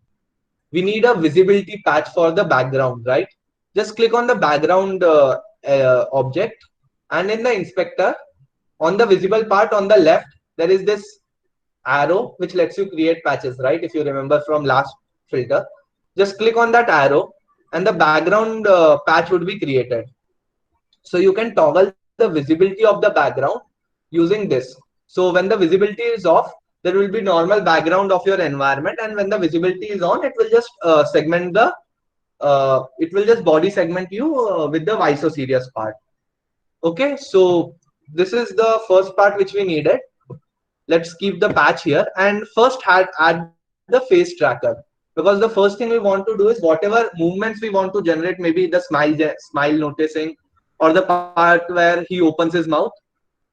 we need a visibility patch for the background, right? Just click on the background object, and in the inspector, on the visible part on the left, there is this arrow which lets you create patches, right? If you remember from last filter, just click on that arrow and the background patch would be created. So you can toggle the visibility of the background using this. So when the visibility is off, there will be normal background of your environment, and when the visibility is on, it will just segment the it will just body segment you with the why so serious part. Okay, so this is the first part which we needed. Let's keep the patch here, and first add the face tracker, because the first thing we want to do is whatever movements we want to generate, maybe the smile noticing, or the part where he opens his mouth,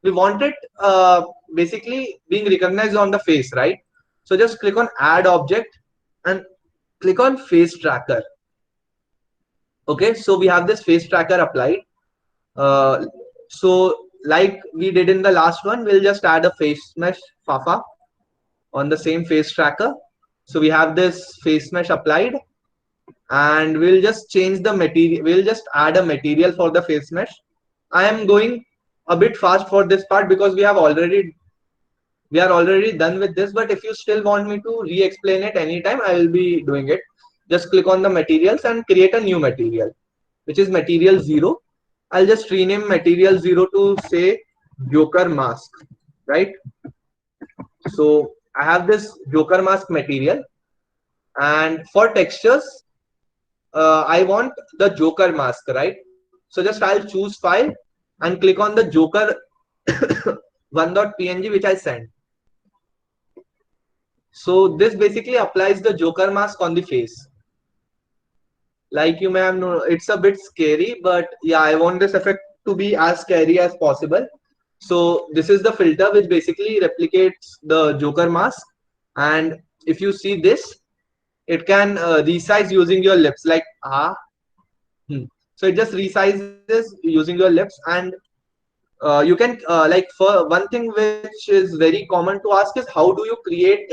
we want it basically being recognized on the face, right? So just click on add object and click on face tracker. Okay, so we have this face tracker applied. So like we did in the last one, we'll just add a face mesh fafa on the same face tracker. So we have this face mesh applied, and we'll just change the material. We'll just add a material for the face mesh. I am going a bit fast for this part because we are already done with this. But if you still want me to re-explain it anytime, I will be doing it. Just click on the materials and create a new material, which is material 0. I'll just rename material 0 to say Joker mask, right? So I have this Joker mask material, and for textures, I want the Joker mask, right? So just I'll choose file and click on the Joker 1.png which I sent. So this basically applies the Joker mask on the face. Like you may have known, it's a bit scary, but yeah, I want this effect to be as scary as possible. So this is the filter which basically replicates the Joker mask, and if you see this, it can resize using your lips, like so it just resizes using your lips, and you can like, for one thing which is very common to ask is how do you create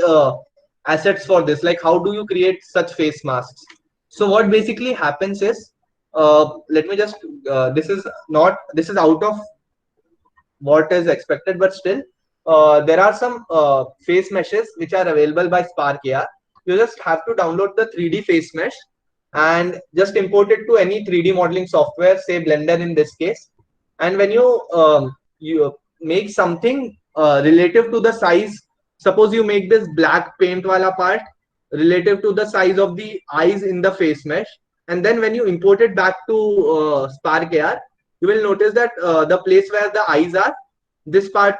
assets for this, like how do you create such face masks. So what basically happens is, let me just this is out of what is expected, but still there are some face meshes which are available by Spark AR. You just have to download the 3D face mesh and just import it to any 3D modeling software, say Blender in this case. And when you make something relative to the size, suppose you make this black paint wala part relative to the size of the eyes in the face mesh, and then when you import it back to Spark AR, you will notice that the place where the eyes are, this part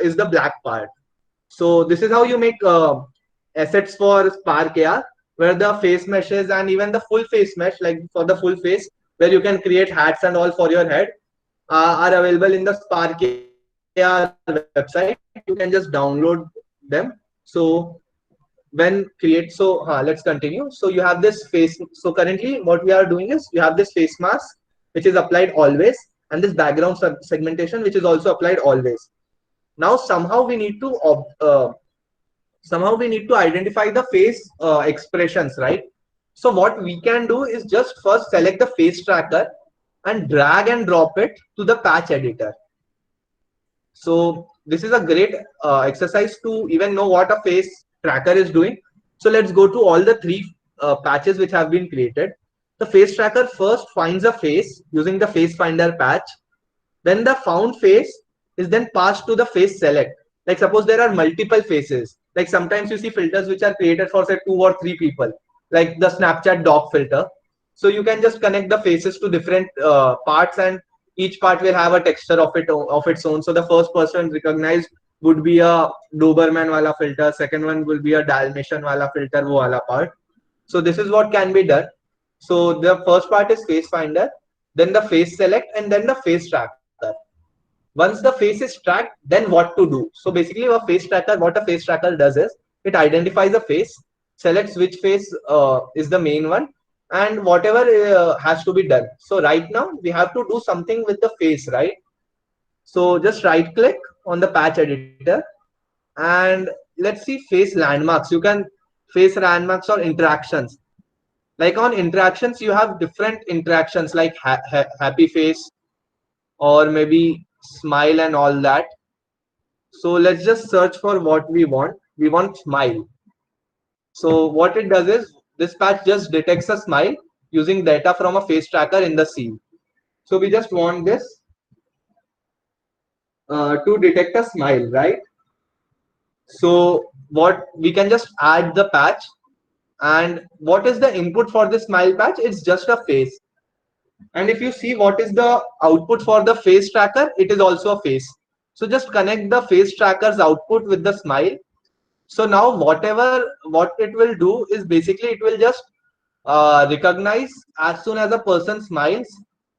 is the black part. So this is how you make assets for Spark AR, where the face meshes and even the full face mesh, like for the full face, where you can create hats and all for your head, are available in the Spark AR website. You can just download them. So when create, so let's continue. So you have this face. So currently what we are doing is, you have this face mask which is applied always, and this background segmentation which is also applied always. Now somehow we need to identify the face expressions, right? So what we can do is just first select the face tracker and drag and drop it to the patch editor. So this is a great exercise to even know what a face tracker is doing. So let's go to all the three patches which have been created. The face tracker first finds a face using the face finder patch. Then the found face is then passed to the face select. Like suppose there are multiple faces. Like sometimes you see filters which are created for say 2 or 3 people, like the Snapchat dog filter. So you can just connect the faces to different parts, and each part will have a texture of its own. So the first person recognized would be a Doberman wala filter. Second one will be a Dalmatian wala filter, wo wala part. So this is what can be done. So the first part is face finder, then the face select, and then the face tracker. Once the face is tracked, then what to do? So basically what a face tracker does is, it identifies a face, selects which face is the main one, and whatever has to be done. So right now we have to do something with the face, right? So just right click on the patch editor, and let's see face landmarks. You can face landmarks or interactions. Like on interactions, you have different interactions like happy face or maybe smile and all that. So let's just search for what we want. We want smile. So what it does is this patch just detects a smile using data from a face tracker in the scene. So we just want this to detect a smile, right? So what we can just add the patch, and what is the input for the smile patch? It's just a face. And if you see what is the output for the face tracker, it is also a face. So just connect the face tracker's output with the smile. So now what it will do is basically it will just recognize as soon as a person smiles,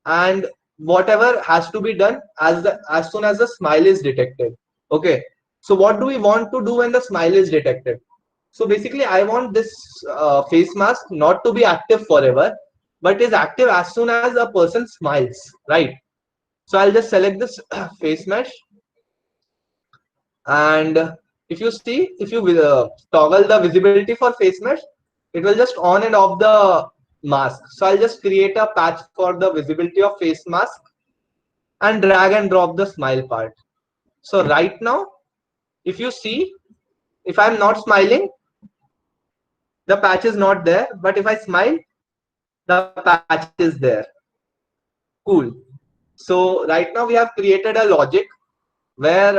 and whatever has to be done as soon as the smile is detected. Okay, so what do we want to do when the smile is detected? So basically I want this face mask not to be active forever, but is active as soon as a person smiles, right? So I'll just select this face mesh, and if you see, if you toggle the visibility for face mesh, it will just on and off the mask. So I'll just create a patch for the visibility of face mask and drag and drop the smile part. So right now, if you see, if I'm not smiling, the patch is not there, but if I smile, the patch is there. Cool. So right now we have created a logic where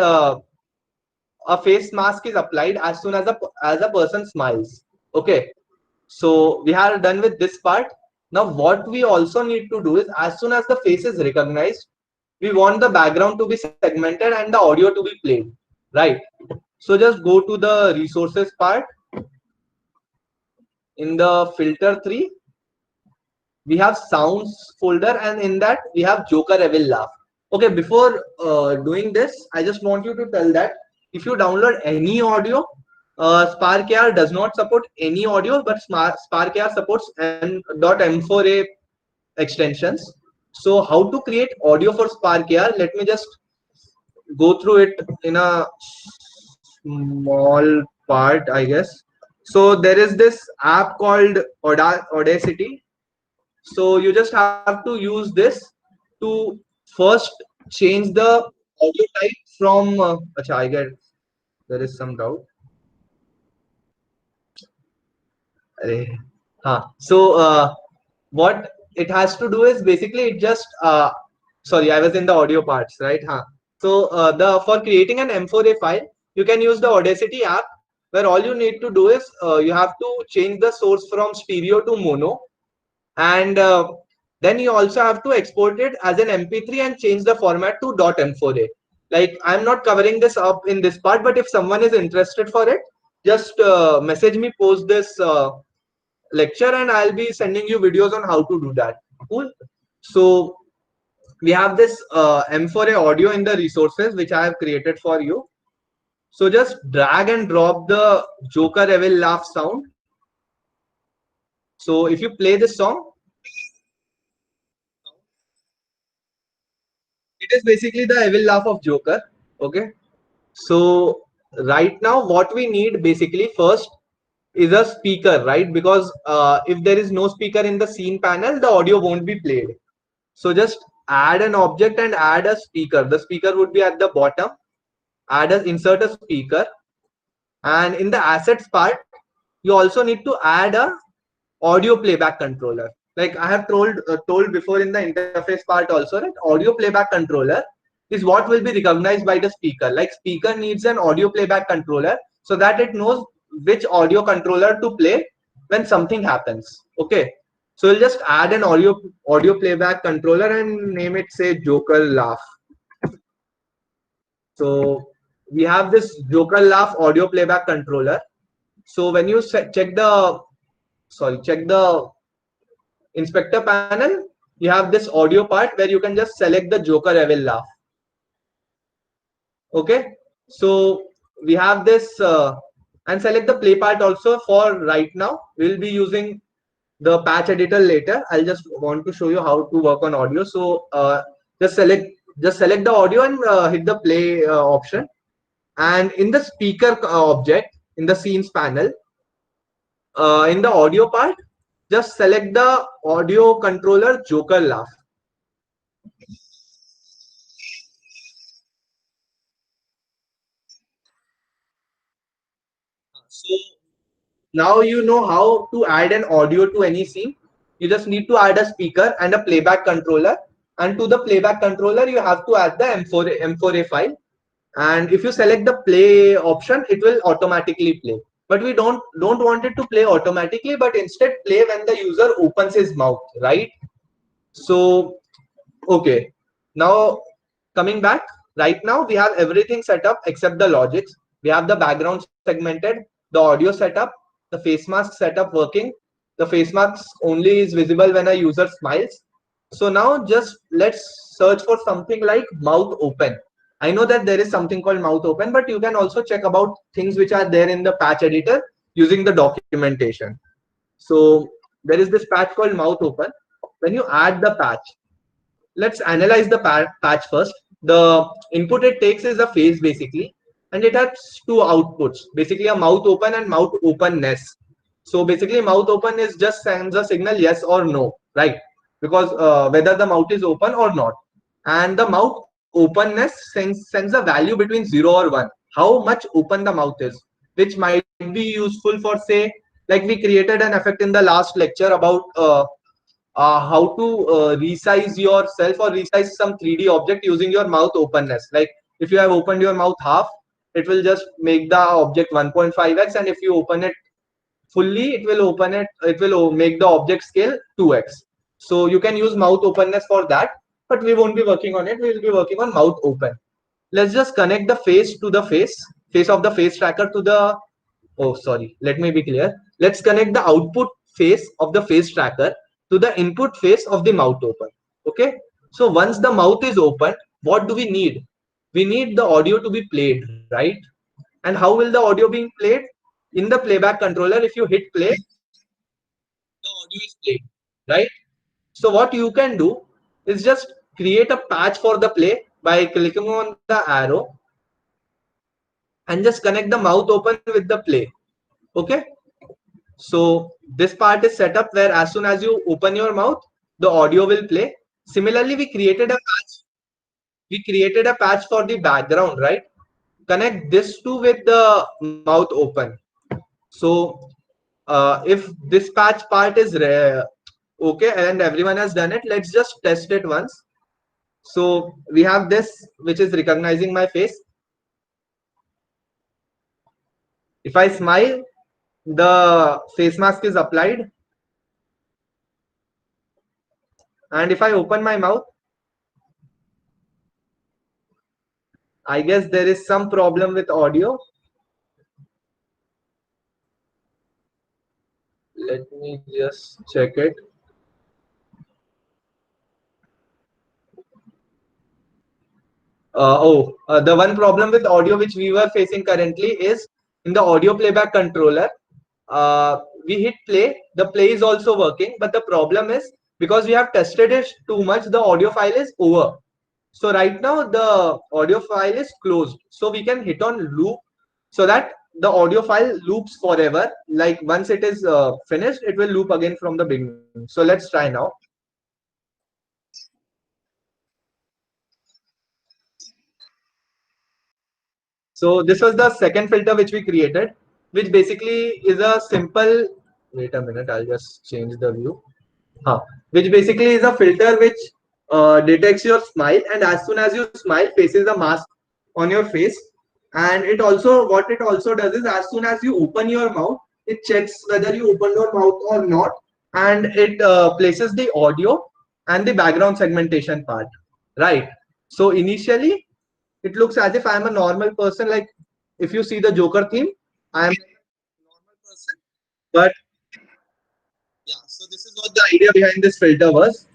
a face mask is applied as soon as a person smiles. Okay, so we are done with this part. Now what we also need to do is, as soon as the face is recognized, we want the background to be segmented and the audio to be played, right? So just go to the resources part. In the filter 3, we have sounds folder, and in that we have Joker Evil Laugh. Okay, before doing this, I just want you to tell that if you download any audio, SparkAR does not support any audio, but SparkAR supports .m4a extensions. So how to create audio for SparkAR? Let me just go through it in a small part, I guess. So there is this app called Audacity. So you just have to use this to first change the audio type from. Acha, I get there is some doubt. So what it has to do is basically it just sorry, I was in the audio parts, right? So the for creating an M4A file, you can use the Audacity app, where all you need to do is you have to change the source from stereo to mono, and then you also have to export it as an MP3 and change the format to .m4a. Like, I'm not covering this up in this part, but if someone is interested for it, just message me post this lecture, and I'll be sending you videos on how to do that. Cool. So we have this M4A audio in the resources which I have created for you. So just drag and drop the Joker Evil Laugh sound. So if you play this song, it is basically the evil laugh of Joker. Okay. So right now what we need basically first is a speaker, right? Because if there is no speaker in the scene panel, the audio won't be played. So just add an object and add a speaker. The speaker would be at the bottom. Insert a speaker, and in the assets part, you also need to add a audio playback controller. Like I have told before in the interface part also, that audio playback controller is what will be recognized by the speaker. Like speaker needs an audio playback controller so that it knows which audio controller to play when something happens. Okay, so we'll just add an audio playback controller and name it, say, Joker Laugh. So we have this Joker Laugh audio playback controller. So when you check the inspector panel, you have this audio part where you can just select the Joker Evil Laugh. Okay, so we have this and select the play part also. For right now, we'll be using the patch editor later. I'll just want to show you how to work on audio. So just select the audio and hit the play option. And in the speaker object in the scenes panel, in the audio part, just select the audio controller Joker Laugh. So now you know how to add an audio to any scene. You just need to add a speaker and a playback controller. And to the playback controller, you have to add the M4A file. And if you select the play option, it will automatically play. But we don't want it to play automatically, but instead play when the user opens his mouth, right? So okay, now coming back, right now we have everything set up except the logics. We have the background segmented, the audio setup, the face mask setup working. The face mask only is visible when a user smiles. So now just let's search for something like mouth open. I know that there is something called mouth open, but you can also check about things which are there in the patch editor using the documentation. So there is this patch called mouth open. When you add the patch, let's analyze the patch first. The input it takes is a phase basically, and it has two outputs, basically a mouth open and mouth openness. So basically mouth open is just sends a signal yes or no, right? Because whether the mouth is open or not. And the mouth openness sends a value between 0 or 1, how much open the mouth is, which might be useful for, say, like we created an effect in the last lecture about how to resize yourself or resize some 3D object using your mouth openness. Like if you have opened your mouth half, it will just make the object 1.5x, and if you open it fully, it will make the object scale 2x. So you can use mouth openness for that, but we won't be working on it. We will be working on mouth open. Let's just connect the face to the face of the face tracker to the, oh sorry, let me be clear. Let's connect the output face of the face tracker to the input face of the mouth open. Okay, so once the mouth is open, what do we need? We need the audio to be played, right? And how will the audio being played? In the playback controller, if you hit play, the audio is played, right? So what you can do is just create a patch for the play by clicking on the arrow and just connect the mouth open with the play. Okay, so this part is set up where as soon as you open your mouth, the audio will play. Similarly, we created a patch. We created a patch for the background, right? Connect this two with the mouth open. So if this patch part is okay and everyone has done it, let's just test it once. So we have this which is recognizing my face. If I smile, the face mask is applied. And if I open my mouth, I guess there is some problem with audio. Let me just check it. The one problem with audio which we were facing currently is in the audio playback controller. We hit play, the play is also working, but the problem is because we have tested it too much, the audio file is over. So right now the audio file is closed. So we can hit on loop so that the audio file loops forever. Like once it is finished, it will loop again from the beginning. So let's try now. So this was the second filter which we created, which basically is a simple, wait a minute, I'll just change the view. Which basically is a filter which detects your smile, and as soon as you smile, faces a mask on your face. And it also, what it also does is as soon as you open your mouth, it checks whether you open your mouth or not, and it places the audio and the background segmentation part, right? So initially, it looks as if I am a normal person. Like if you see the Joker theme, I am a normal person. But yeah, so this is what the idea behind this filter was.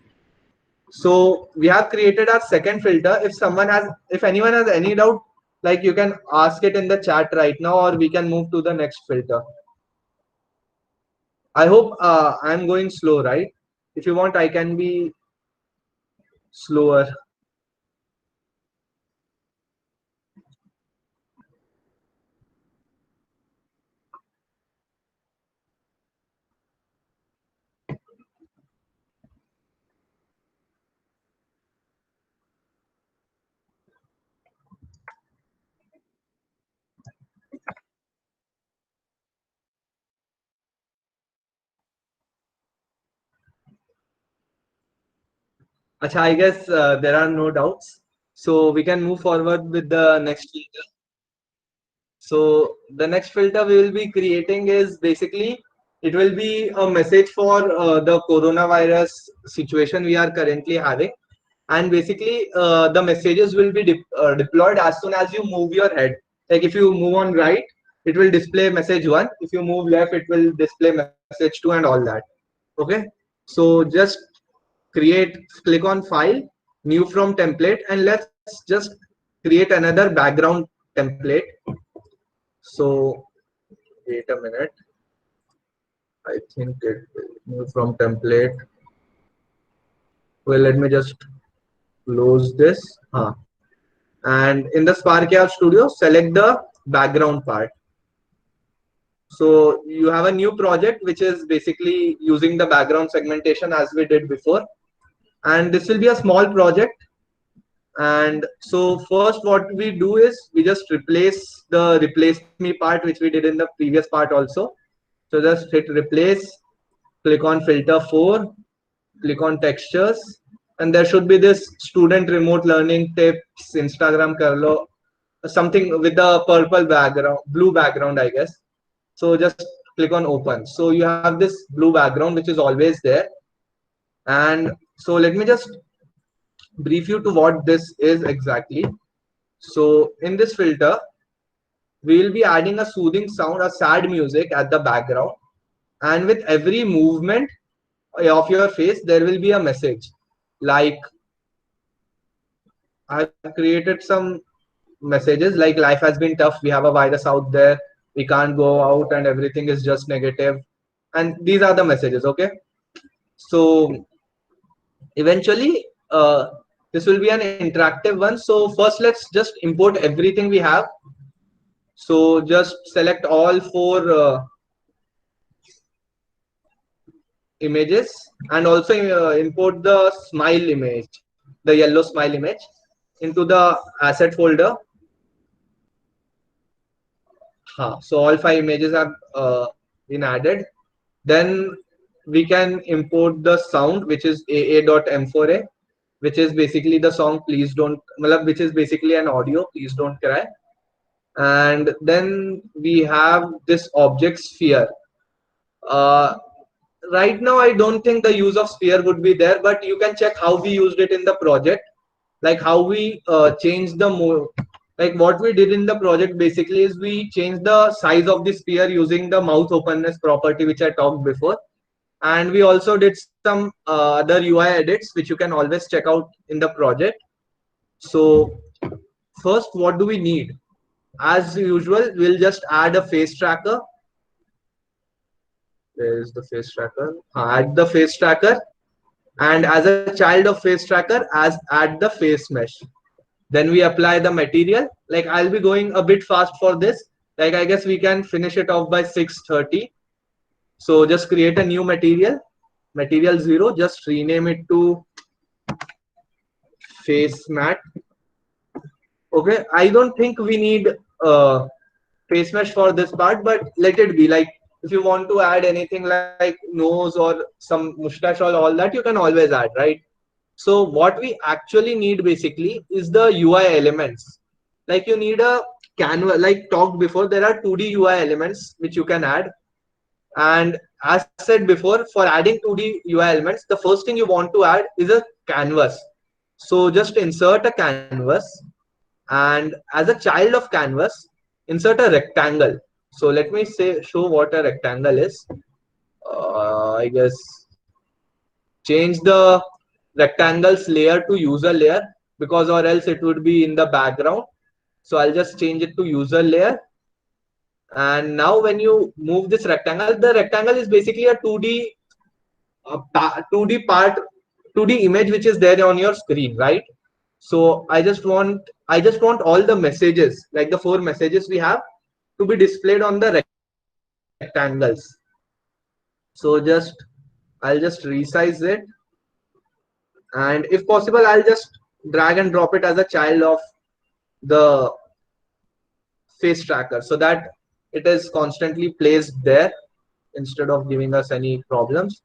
So we have created our second filter. If anyone has any doubt, like you can ask it in the chat right now, or we can move to the next filter. I hope I'm going slow, right? If you want, I can be slower. Acha, I guess there are no doubts. So we can move forward with the next filter. So the next filter we will be creating is basically it will be a message for the coronavirus situation we are currently having. And basically the messages will be deployed as soon as you move your head. Like if you move on right, it will display message 1. If you move left, it will display message 2 and all that. Okay. So just click on file, new from template, and let's just create another background template. So wait a minute. I think it new from template. Well, let me just close this. And in the Spark AI Studio, select the background part. So you have a new project which is basically using the background segmentation as we did before. And this will be a small project. And so first what we do is we just replace the replace me part which we did in the previous part also. So just hit replace, click on filter 4, click on textures, and there should be this student remote learning tips, Instagram Karlo, something with the purple background, blue background, I guess. So just click on open. So you have this blue background which is always there. And so let me just brief you to what this is exactly. So in this filter, we will be adding a soothing sound, a sad music at the background. And with every movement of your face, there will be a message. Like I've created some messages like life has been tough. We have a virus out there. We can't go out and everything is just negative. And these are the messages. Okay. So eventually, this will be an interactive one. So first, let's just import everything we have. So just select all 4 images and also import the smile image, the yellow smile image into the asset folder. So all 5 images have been added. Then we can import the sound, which is aa.m4a, which is basically the song Please Don't, which is basically an audio, Please Don't Cry. And then we have this object sphere. Right now, I don't think the use of sphere would be there, but you can check how we used it in the project, like how we changed the mode. Like what we did in the project basically is we changed the size of the sphere using the mouth openness property, which I talked before. And we also did some other UI edits, which you can always check out in the project. So first, what do we need? As usual, we'll just add a face tracker. There is the face tracker. Add the face tracker. And as a child of face tracker, add the face mesh. Then we apply the material. Like I'll be going a bit fast for this. Like I guess we can finish it off by 6:30. So just create a new material, material 0. Just rename it to face mat. Okay, I don't think we need face mesh for this part, but let it be. Like if you want to add anything like nose or some mustache or all that, you can always add, right? So what we actually need basically is the UI elements. Like you need a canvas, like talked before, there are 2D UI elements which you can add. And as said before, for adding 2D UI elements, the first thing you want to add is a canvas. So just insert a canvas, and as a child of canvas, insert a rectangle. So let me show what a rectangle is. I guess change the rectangles layer to user layer, because or else it would be in the background. So I'll just change it to user layer. And now when you move this rectangle, the rectangle is basically a 2D 2D part, 2D image which is there on your screen, right? So I just want all the messages, like the 4 messages we have, to be displayed on the rectangles. So I'll just resize it, and if possible, I'll just drag and drop it as a child of the face tracker, so that it is constantly placed there instead of giving us any problems.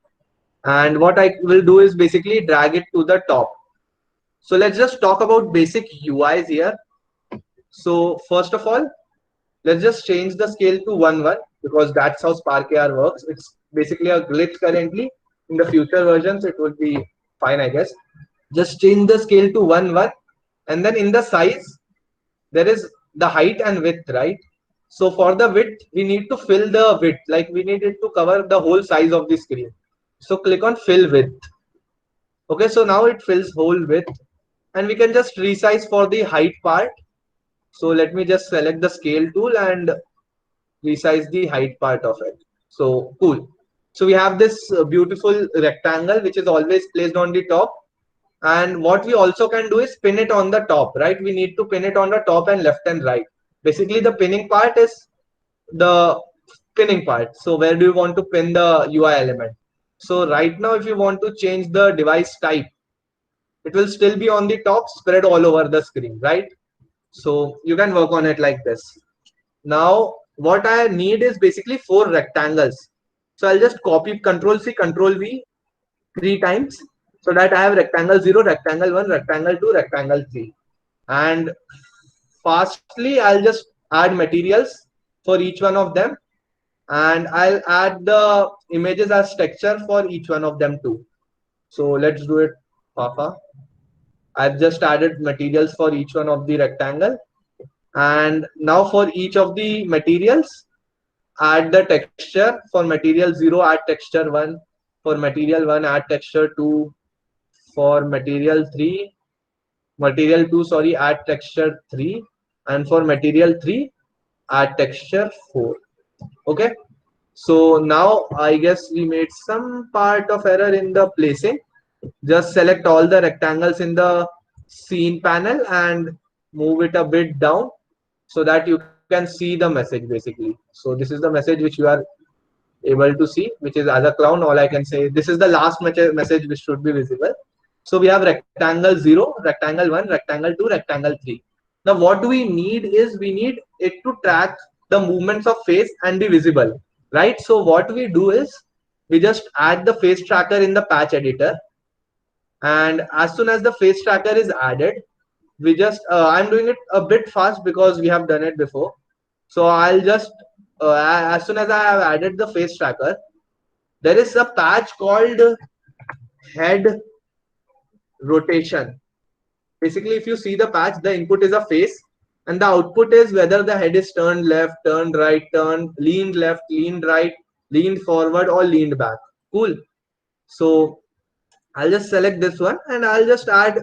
And what I will do is basically drag it to the top. So let's just talk about basic UIs here. So first of all, let's just change the scale to 1:1 because that's how Spark AR works. It's basically a glitch currently. In the future versions, it would be fine, I guess. Just change the scale to 1:1, and then in the size, there is the height and width, right? So for the width, we need to fill the width, like we need it to cover the whole size of the screen. So click on fill width. Okay, so now it fills whole width, and we can just resize for the height part. So let me just select the scale tool and resize the height part of it. So cool. So we have this beautiful rectangle which is always placed on the top. And what we also can do is pin it on the top, right? We need to pin it on the top and left and right. Basically, the pinning part is the pinning part. So where do you want to pin the UI element? So right now, if you want to change the device type, it will still be on the top, spread all over the screen, right? So you can work on it like this. Now, what I need is basically 4 rectangles. So I'll just copy Control C, Control V 3 times so that I have rectangle 0, rectangle 1, rectangle 2, rectangle 3. And fastly, I'll just add materials for each one of them. And I'll add the images as texture for each one of them too. So let's do it, Fafa. I've just added materials for each one of the rectangle. And now for each of the materials, add the texture. For material 0, add texture 1. For material 1, add texture 2. For material 2, sorry, add texture 3. And for material 3, add texture 4. Okay. So now I guess we made some part of error in the placing. Just select all the rectangles in the scene panel and move it a bit down so that you can see the message basically. So this is the message which you are able to see, which is as a clown. All I can say, this is the last message which should be visible. So we have rectangle 0, rectangle 1, rectangle 2, rectangle 3. Now what we need is we need it to track the movements of face and be visible, right? So what we do is we just add the face tracker in the patch editor. And as soon as the face tracker is added, we just I'm doing it a bit fast because we have done it before. So I'll just as soon as I have added the face tracker, there is a patch called head rotation. Basically, if you see the patch, the input is a face and the output is whether the head is turned left, turned right, turned, leaned left, leaned right, leaned forward, or leaned back. Cool. So I'll just select this one and I'll just add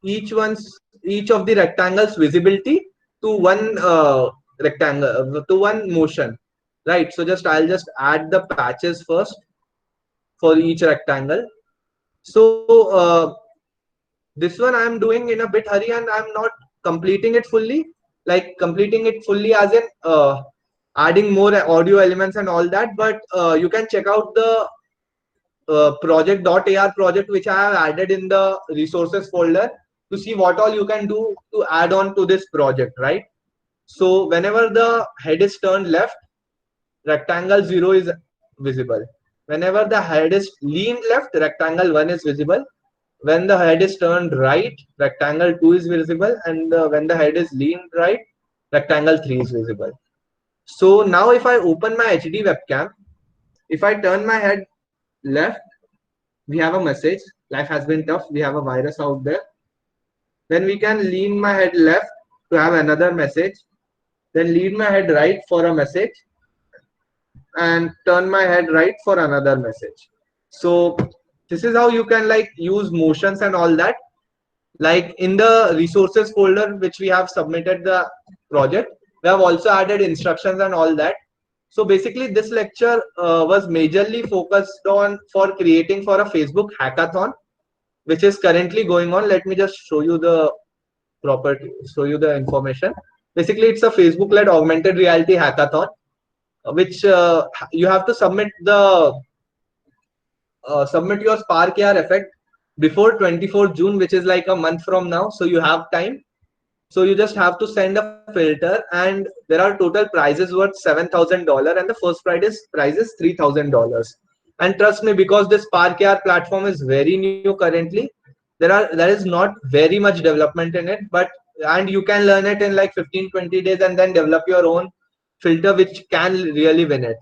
each of the rectangles visibility to one rectangle, to one motion, right? So I'll just add the patches first for each rectangle. So this one I'm doing in a bit hurry and I'm not completing it fully, like completing it fully as in adding more audio elements and all that. But you can check out the project.ar project which I have added in the resources folder to see what all you can do to add on to this project, right? So whenever the head is turned left, rectangle 0 is visible. Whenever the head is leaned left, rectangle 1 is visible. When the head is turned right, rectangle 2 is visible. And when the head is leaned right, rectangle 3 is visible. So now if I open my HD webcam, if I turn my head left, we have a message, life has been tough, we have a virus out there. Then we can lean my head left to have another message, then lean my head right for a message, and turn my head right for another message. So this is how you can like use motions and all that. Like in the resources folder which we have submitted the project, we have also added instructions and all that. So basically this lecture was majorly focused on for creating for a Facebook hackathon, which is currently going on. Let me just show you the information. Basically, it's a Facebook-led augmented reality hackathon, which you have to submit your Spark AR effect before 24th June, which is like a month from now. So you have time. So you just have to send a filter, and there are total prizes worth $7,000, and the first prize is $3,000. And trust me, because this Spark AR platform is very new currently, there is not very much development in it, but and you can learn it in like 15-20 days and then develop your own filter which can really win it.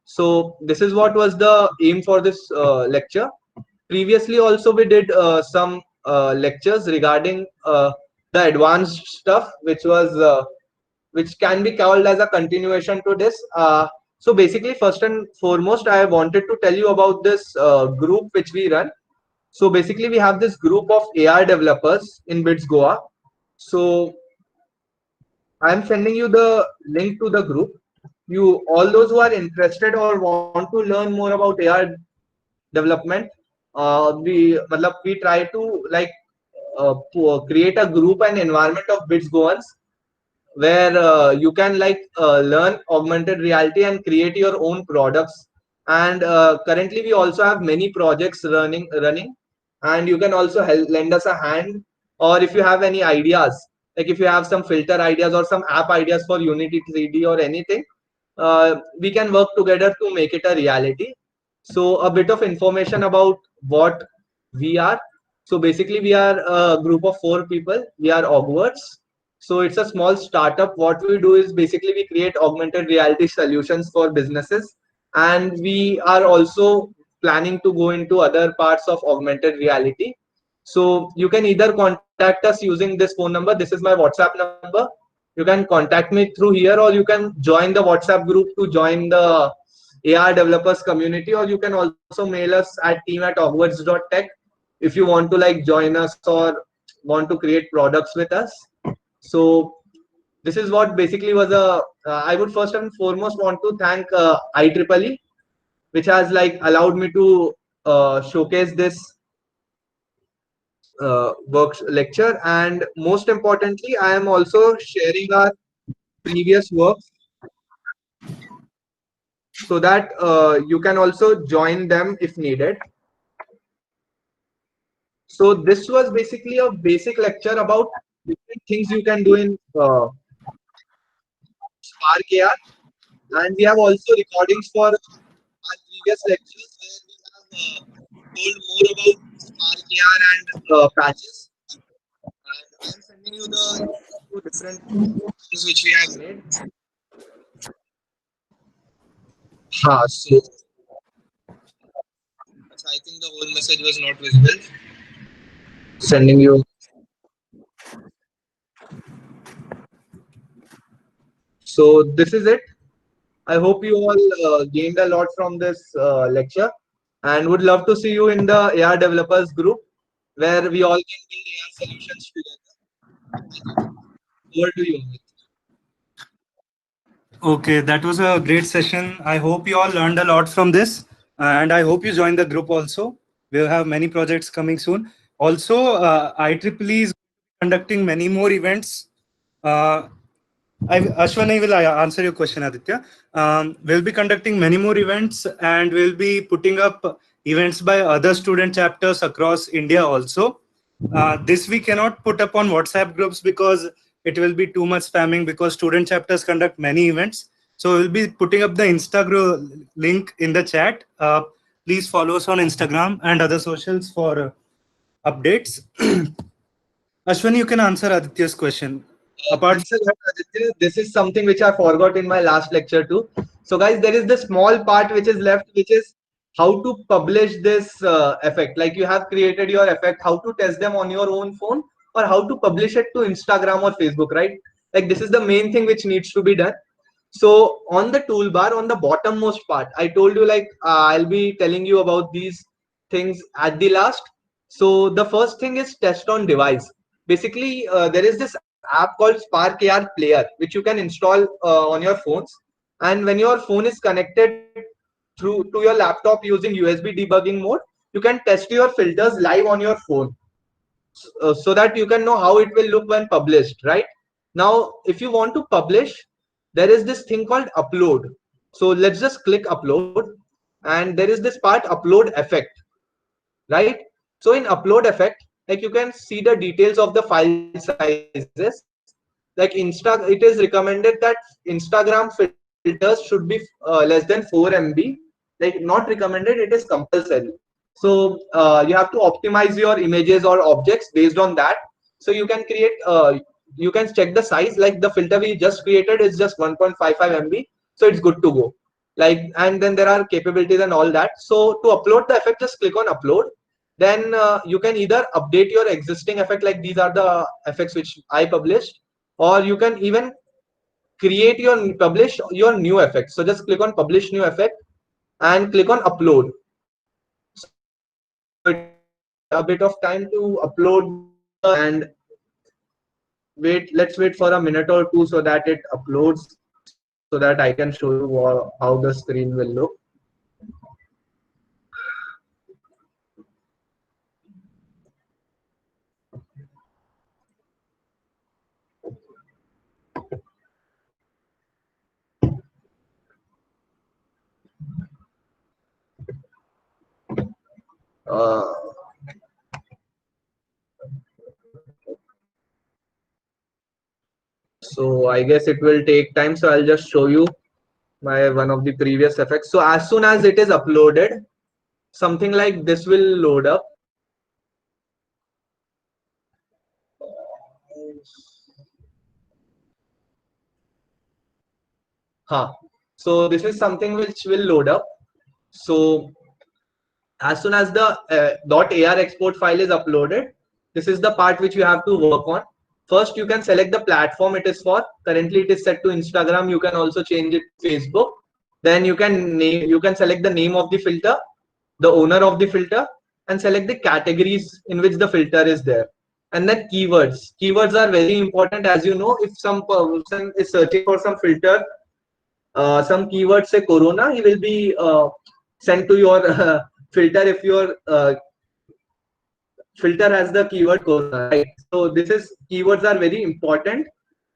So this is what was the aim for this lecture. Previously also we did some lectures regarding the advanced stuff, which can be called as a continuation to this. So basically, first and foremost, I wanted to tell you about this group which we run. So basically, we have this group of AR developers in BITS Goa. So I'm sending you the link to the group. You, all those who are interested or want to learn more about AR development, we try to like create a group and environment of BITS Goans where you can like learn augmented reality and create your own products. And currently we also have many projects running, and you can also lend us a hand, or if you have any ideas, like if you have some filter ideas or some app ideas for Unity 3D or anything, we can work together to make it a reality. So a bit of information about what we are. So basically we are a group of 4 people. We are Augwards. So it's a small startup. What we do is basically we create augmented reality solutions for businesses, and we are also planning to go into other parts of augmented reality. So you can either contact us using this phone number. This is my WhatsApp number. You can contact me through here, or you can join the WhatsApp group to join the AR developers community, or you can also mail us at team@augwards.tech if you want to like join us or want to create products with us. So this is what basically was a. I would first and foremost want to thank IEEE, which has like allowed me to showcase this work lecture, and most importantly, I am also sharing our previous work so that you can also join them if needed. So this was basically a basic lecture about different things you can do in Spark AR, and we have also recordings for our previous lectures where we have told more about Spark AR and patches. And I'm sending you the 2 different things which we have made. So I think the whole message was not visible. Sending you. So this is it. I hope you all gained a lot from this lecture, and would love to see you in the AR developers group where we all can build AR solutions together. Over to you. Okay, that was a great session. I hope you all learned a lot from this, and I hope you join the group also. We'll have many projects coming soon. Also, IEEE is conducting many more events. Ashwani will answer your question, Aditya. We'll be conducting many more events, and we'll be putting up events by other student chapters across India also. This we cannot put up on WhatsApp groups because it will be too much spamming, because student chapters conduct many events. So we'll be putting up the Instagram link in the chat. Please follow us on Instagram and other socials for updates. Ashwani, you can answer Aditya's question. Thanks a lot, Aditya. This is something which I forgot in my last lecture too. So guys, there is the small part which is left, which is how to publish this effect. Like you have created your effect, how to test them on your own phone, or how to publish it to Instagram or Facebook, right? Like this is the main thing which needs to be done. So on the toolbar, on the bottommost part, I told you like I'll be telling you about these things at the last. So the first thing is test on device. Basically, there is this app called Spark AR Player, which you can install on your phones. And when your phone is connected through to your laptop using USB debugging mode, you can test your filters live on your phone, so that you can know how it will look when published, right? Now, if you want to publish, there is this thing called upload. So let's just click upload, and there is this part upload effect, right? So in upload effect, like you can see the details of the file sizes. Like it is recommended that Instagram filters should be less than 4 MB. Like not recommended, it is compulsory. So you have to optimize your images or objects based on that. So you can create, you can check the size. Like the filter we just created is just 1.55 MB, so it's good to go. Like, and then there are capabilities and all that. So to upload the effect, just click on upload. Then you can either update your existing effect, like these are the effects which I published, or you can even create your publish your new effect. So just click on publish new effect and click on upload. So it a bit of time to upload, and let's wait for a minute or two so that it uploads, so that I can show you how the screen will look. So I guess it will take time, so I'll just show you my one of the previous effects. So as soon as it is uploaded, something like this will load up. So this is something which will load up. So as soon as the .ar export file is uploaded, this is the part which you have to work on. First, you can select the platform it is for. Currently, it is set to Instagram. You can also change it to Facebook. Then you can select the name of the filter, the owner of the filter, and select the categories in which the filter is there. And then keywords. Keywords are very important. As you know, if some person is searching for some filter, some keywords say corona, he will be sent to your filter if your filter has the keyword corona, right? So this is, keywords are very important.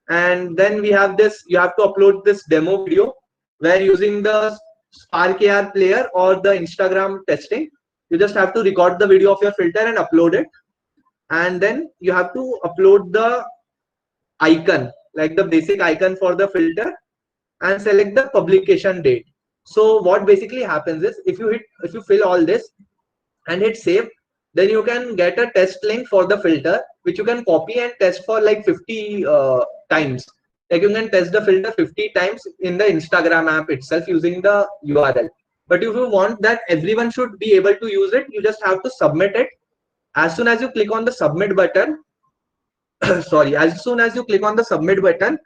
And then we have this, you have to upload this demo video where using the Spark AR player or the Instagram testing, you just have to record the video of your filter and upload it. And then you have to upload the icon, like the basic icon for the filter, and select the publication date. So what basically happens is, if you fill all this and hit save, then you can get a test link for the filter, which you can copy and test for like 50 times. Like you can test the filter 50 times in the Instagram app itself using the URL. But if you want that everyone should be able to use it, you just have to submit it. As soon as you click on the submit button, sorry, as soon as you click on the submit button,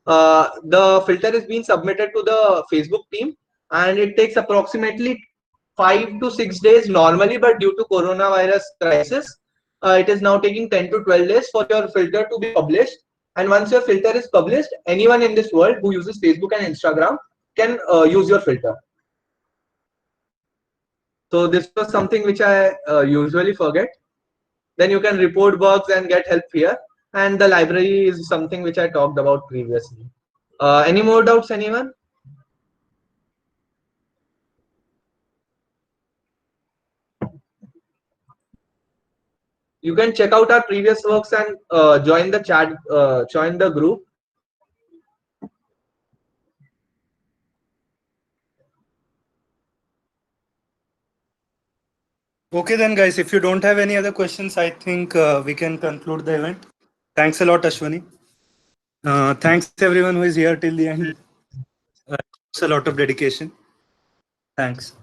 the filter is being submitted to the Facebook team, and it takes approximately 5 to 6 days normally, but due to coronavirus crisis, it is now taking 10 to 12 days for your filter to be published. And once your filter is published, anyone in this world who uses Facebook and Instagram can use your filter. So this was something which I usually forget. Then you can report bugs and get help here. And the library is something which I talked about previously. Any more doubts, anyone? You can check out our previous works and join the chat, join the group. Okay then, guys, if you don't have any other questions, I think we can conclude the event. Thanks a lot, Ashwani. Thanks everyone who is here till the end. It's a lot of dedication. Thanks.